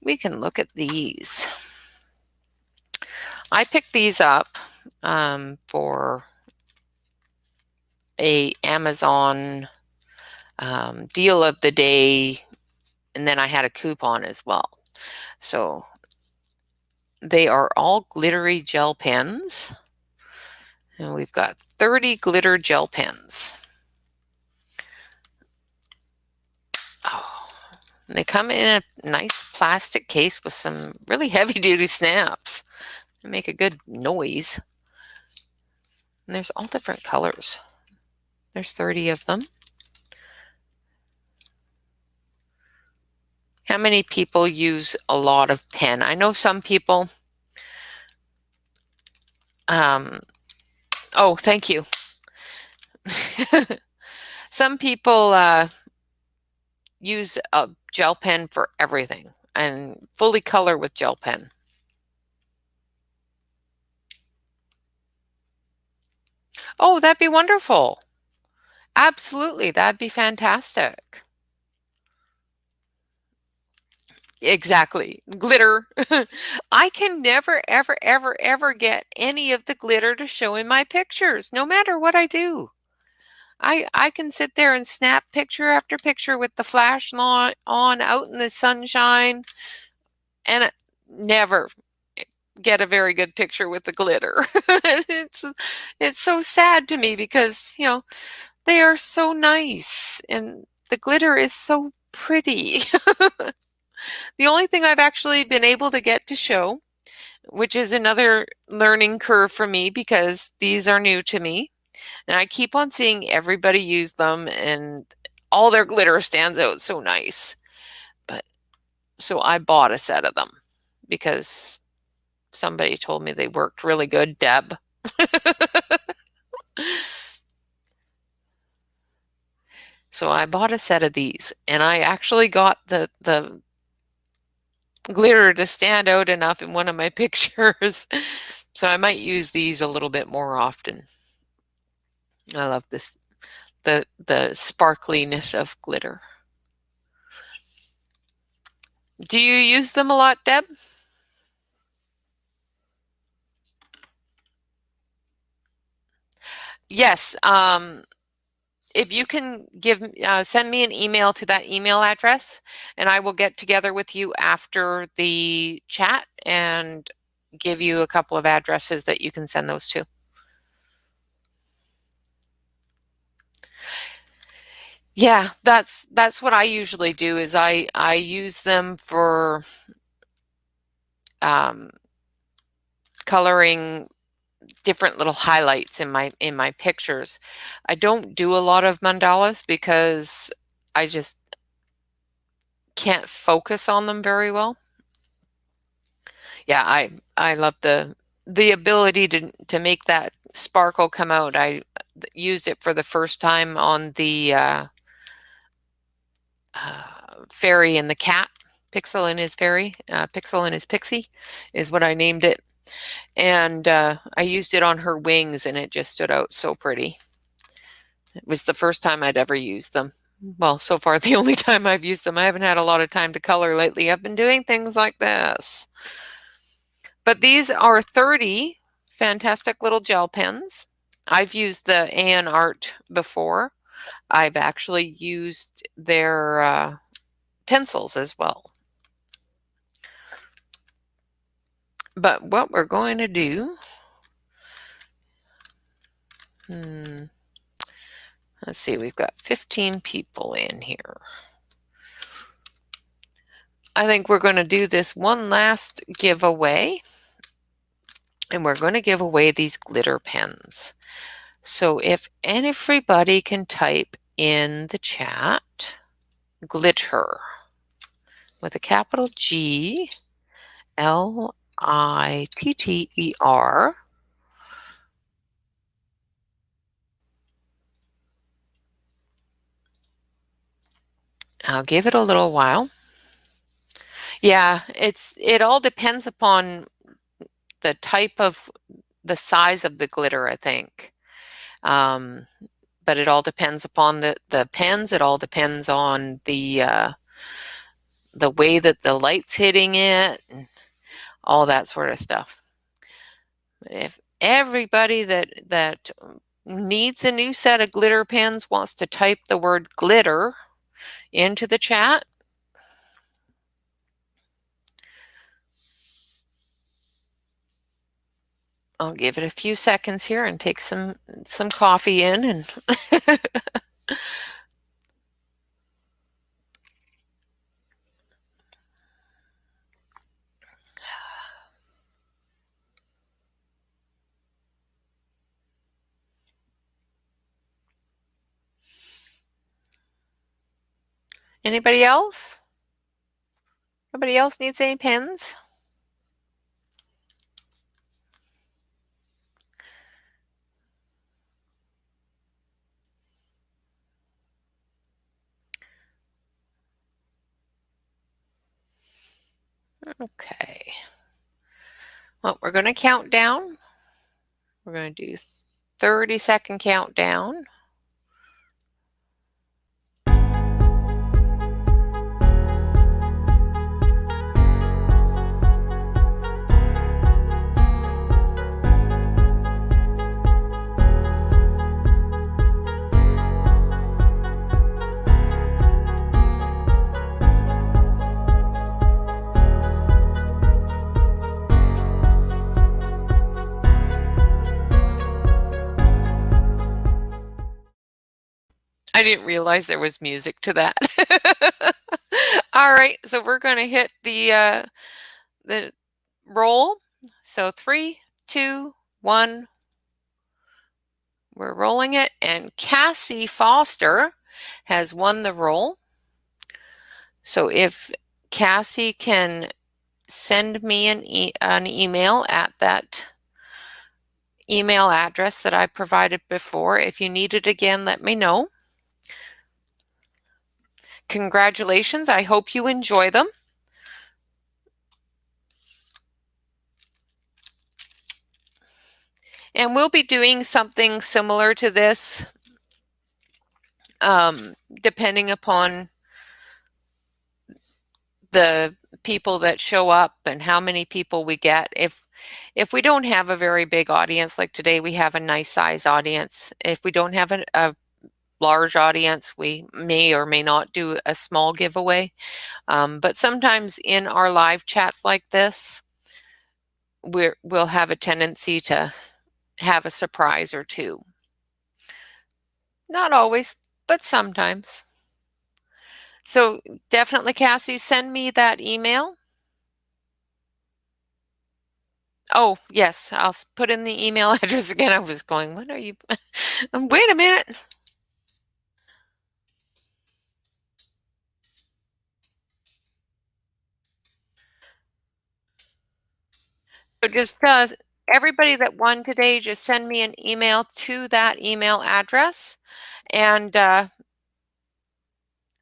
We can look at these. I picked these up for a Amazon deal of the day, and then I had a coupon as well. So they are all glittery gel pens, and we've got 30 glitter gel pens. Oh, they come in a nice plastic case with some really heavy-duty snaps. They make a good noise. And there's all different colors. There's 30 of them. How many people use a lot of pen? I know some people. Oh, thank you. Some people use a gel pen for everything and fully color with gel pen. Oh, that'd be wonderful. Absolutely, that'd be fantastic. Exactly. Glitter. I can never, ever, ever, ever get any of the glitter to show in my pictures, no matter what I do. I can sit there and snap picture after picture with the flash on out in the sunshine, and never get a very good picture with the glitter. It's so sad to me because, they are so nice and the glitter is so pretty. The only thing I've actually been able to get to show, which is another learning curve for me because these are new to me, and I keep on seeing everybody use them and all their glitter stands out so nice. So I bought a set of them because somebody told me they worked really good, Deb. So I bought a set of these, and I actually got the glitter to stand out enough in one of my pictures. So I might use these a little bit more often. I love this, the sparkliness of glitter. Do you use them a lot, Deb? Yes. If you can send me an email to that email address, and I will get together with you after the chat and give you a couple of addresses that you can send those to. Yeah, that's what I usually do is I use them for coloring different little highlights in my pictures. I don't do a lot of mandalas because I just can't focus on them very well. Yeah, I love the ability to make that sparkle come out. I used it for the first time on the fairy and the cat Pixel in his Fairy, Pixel in his Pixie is what I named it. And I used it on her wings, and it just stood out so pretty. It was the first time I'd ever used them. Well, so far the only time I've used them. I haven't had a lot of time to color lately. I've been doing things like this. But these are 30 fantastic little gel pens. I've used the AN Art before. I've actually used their pencils as well. But what we're going to do, let's see, we've got 15 people in here. I think we're going to do this one last giveaway, and we're going to give away these glitter pens. So if everybody can type in the chat, glitter, with a capital G, L-I-T-T-E-R. I'll give it a little while. Yeah, it all depends upon the type of, the size of the glitter, I think. But it all depends upon the pens. It all depends on the way that the light's hitting it, and all that sort of stuff. But if everybody that needs a new set of glitter pens wants to type the word glitter into the chat, I'll give it a few seconds here and take some coffee in and Anybody else? Nobody else needs any pens? Okay. Well, we're going to count down. We're going to do 30-second countdown. I didn't realize there was music to that. All right, so we're going to hit the roll. So 3, 2, 1. We're rolling it, and Cassie Foster has won the roll. So if Cassie can send me an email at that email address that I provided before. If you need it again, let me know. Congratulations. I hope you enjoy them. And we'll be doing something similar to this, depending upon the people that show up and how many people we get. If we don't have a very big audience, like today we have a nice size audience. If we don't have a large audience, we may or may not do a small giveaway. But sometimes in our live chats like this, we'll have a tendency to have a surprise or two. Not always, but sometimes. So definitely, Cassie, send me that email. Oh, yes, I'll put in the email address again. I was going, what are you? Wait a minute. So just everybody that won today, just send me an email to that email address, and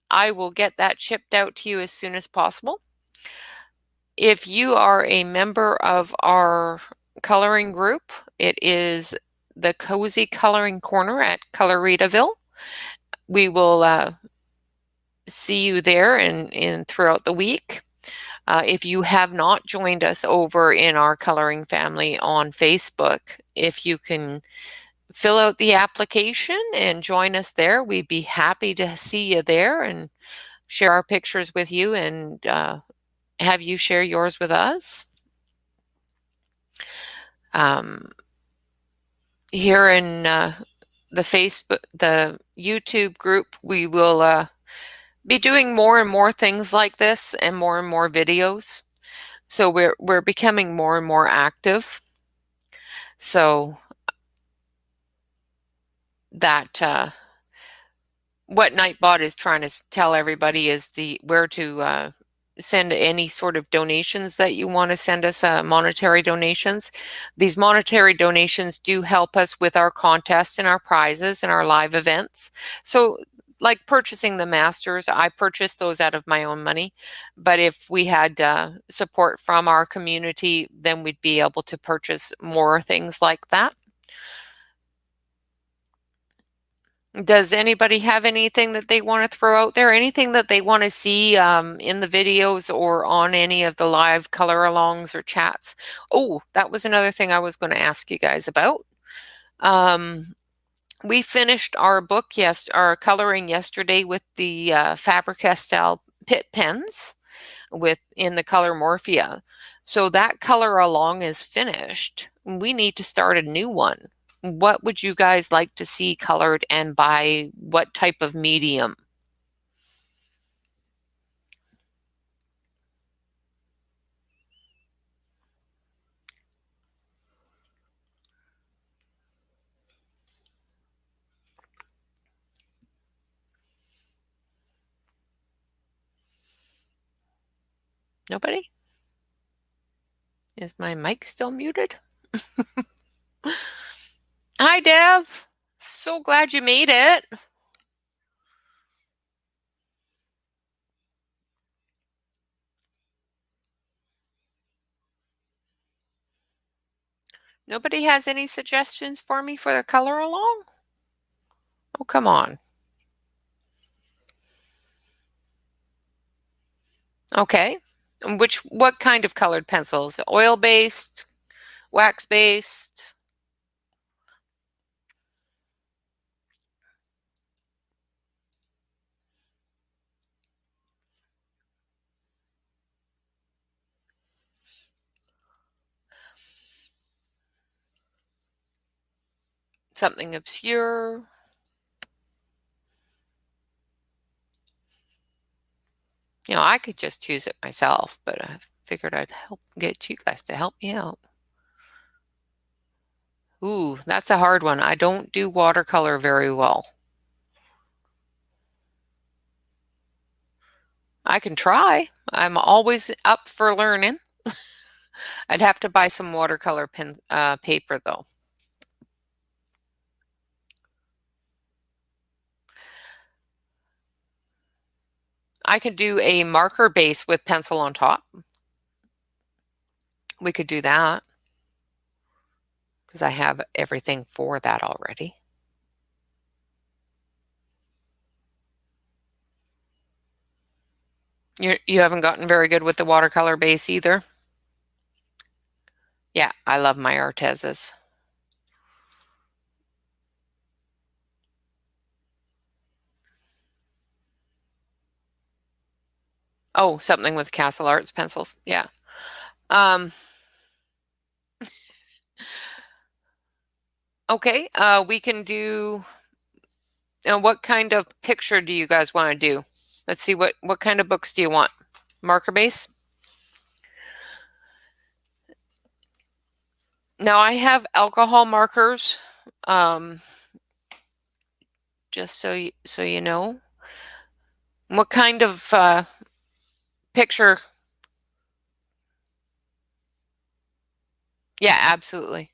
I will get that shipped out to you as soon as possible. If you are a member of our coloring group, it is the Cozy Coloring Corner at Coloritaville. We will see you there and throughout the week. If you have not joined us over in our coloring family on Facebook, if you can fill out the application and join us there, we'd be happy to see you there and share our pictures with you and have you share yours with us. Here in the YouTube group, we will be doing more and more things like this and more videos. So we're becoming more and more active. So that what Nightbot is trying to tell everybody is where to send any sort of donations that you want to send us, monetary donations. These monetary donations do help us with our contests and our prizes and our live events. So like purchasing the masters, I purchased those out of my own money. But if we had support from our community, then we'd be able to purchase more things like that. Does anybody have anything that they want to throw out there? Anything that they want to see in the videos or on any of the live color alongs or chats? Oh, that was another thing I was going to ask you guys about. We finished our book, our coloring yesterday with the Faber-Castell Pitt pens in the color Morphia. So that color along is finished. We need to start a new one. What would you guys like to see colored and by what type of medium? Nobody? Is my mic still muted? Hi, Dev. So glad you made it. Nobody has any suggestions for me for the color along? Oh, come on. Okay. What kind of colored pencils? Oil-based, wax-based? Something obscure? I could just choose it myself, but I figured I'd get you guys to help me out. Ooh, that's a hard one. I don't do watercolor very well. I can try. I'm always up for learning. I'd have to buy some watercolor paper though. I could do a marker base with pencil on top. We could do that because I have everything for that already. You haven't gotten very good with the watercolor base either? Yeah, I love my Artezas. Oh, something with Castle Arts pencils. Yeah. Okay, we can do, what kind of picture do you guys want to do? Let's see, what kind of books do you want? Marker base? Now I have alcohol markers, just so you know. What kind of picture? Yeah, absolutely.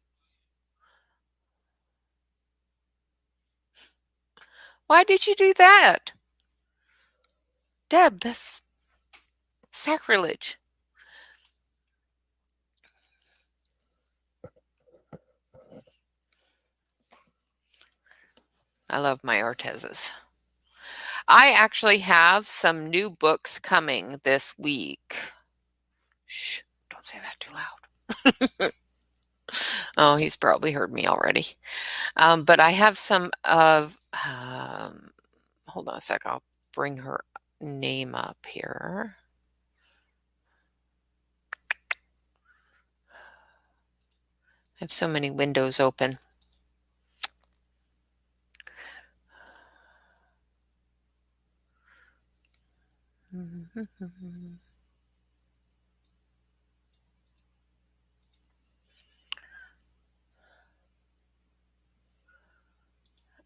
Why did you do that? Deb, that's sacrilege. I love my Artezas. I actually have some new books coming this week. Shh, don't say that too loud. Oh, he's probably heard me already. But I have some of, hold on a sec, I'll bring her name up here. I have so many windows open.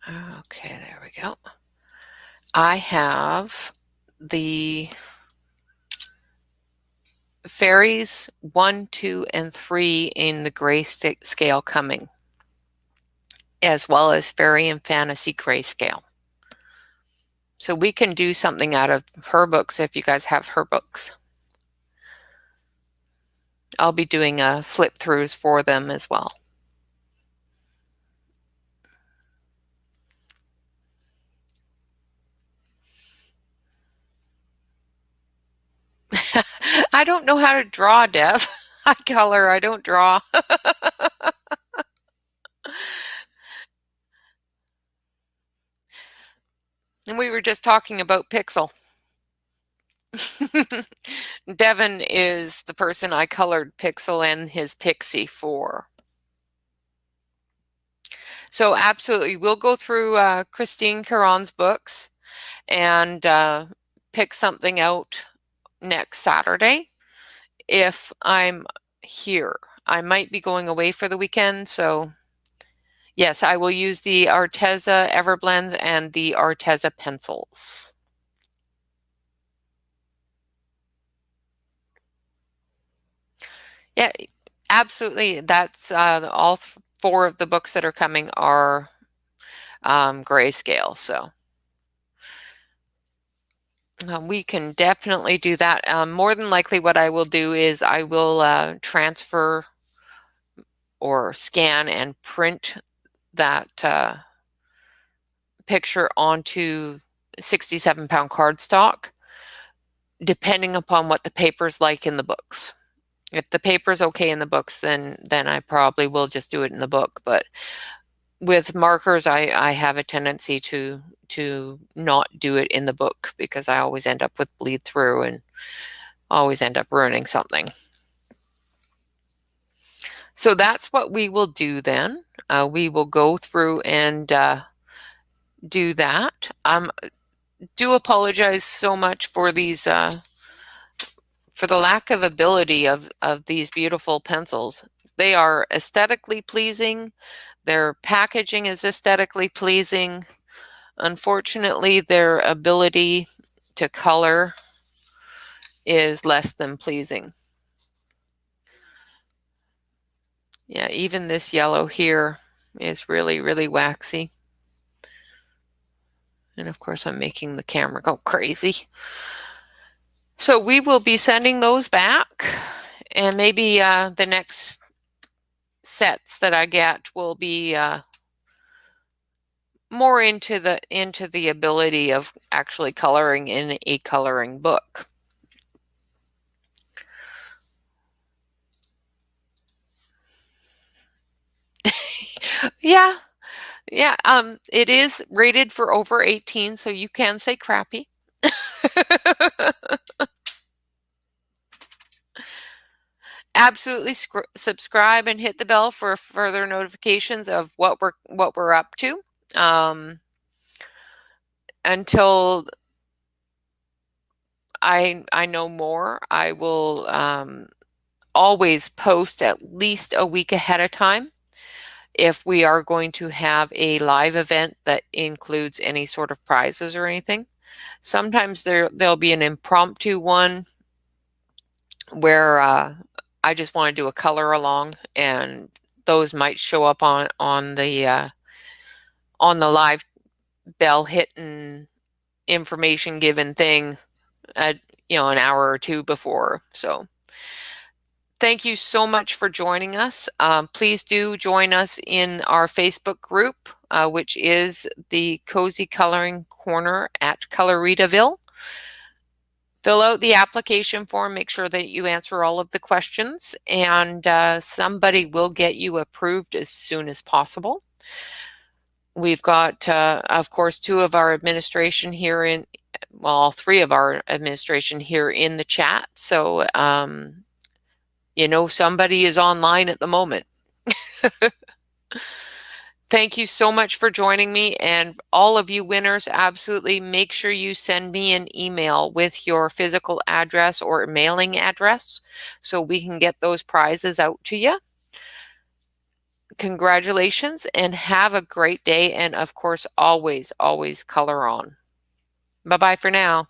Okay, there we go. I have the fairies 1, 2, and 3 in the gray scale coming, as well as fairy and fantasy grayscale. So we can do something out of her books if you guys have her books. I'll be doing flip throughs for them as well. I don't know how to draw, Deb. I color, I don't draw. And we were just talking about Pixel. Devin is the person I colored Pixel and his Pixie for. So absolutely, we'll go through Christine Caron's books and pick something out next Saturday if I'm here. I might be going away for the weekend, so yes, I will use the Arteza Everblends and the Arteza pencils. Yeah, absolutely. That's all 4 of the books that are coming are grayscale, so we can definitely do that. More than likely what I will do is I will transfer or scan and print that picture onto 67-pound cardstock, depending upon what the paper's like in the books. If the paper's okay in the books, then I probably will just do it in the book. But with markers, I have a tendency to not do it in the book because I always end up with bleed through and always end up ruining something. So that's what we will do then. We will go through and do that. Do apologize so much for these for the lack of ability of these beautiful pencils. They are aesthetically pleasing. Their packaging is aesthetically pleasing. Unfortunately, their ability to color is less than pleasing. Yeah, even this yellow here is really, really waxy. And of course, I'm making the camera go crazy. So we will be sending those back, and maybe the next sets that I get will be more into the ability of actually coloring in a coloring book. Yeah. It is rated for over 18, so you can say crappy. Absolutely subscribe and hit the bell for further notifications of what we're up to. Until I know more, I will always post at least a week ahead of time if we are going to have a live event that includes any sort of prizes or anything. Sometimes there'll be an impromptu one where I just want to do a color along, and those might show up on the live bell hitting information given thing at an hour or two before. So Thank you so much for joining us. Please do join us in our Facebook group, which is the Cozy Coloring Corner at Coloritaville. Fill out the application form, make sure that you answer all of the questions, and somebody will get you approved as soon as possible. We've got, of course, two of our administration here in, well, all three of our administration here in the chat. So, you know, somebody is online at the moment. Thank you so much for joining me, and all of you winners, absolutely make sure you send me an email with your physical address or mailing address so we can get those prizes out to you. Congratulations and have a great day, and of course, always, always color on. Bye-bye for now.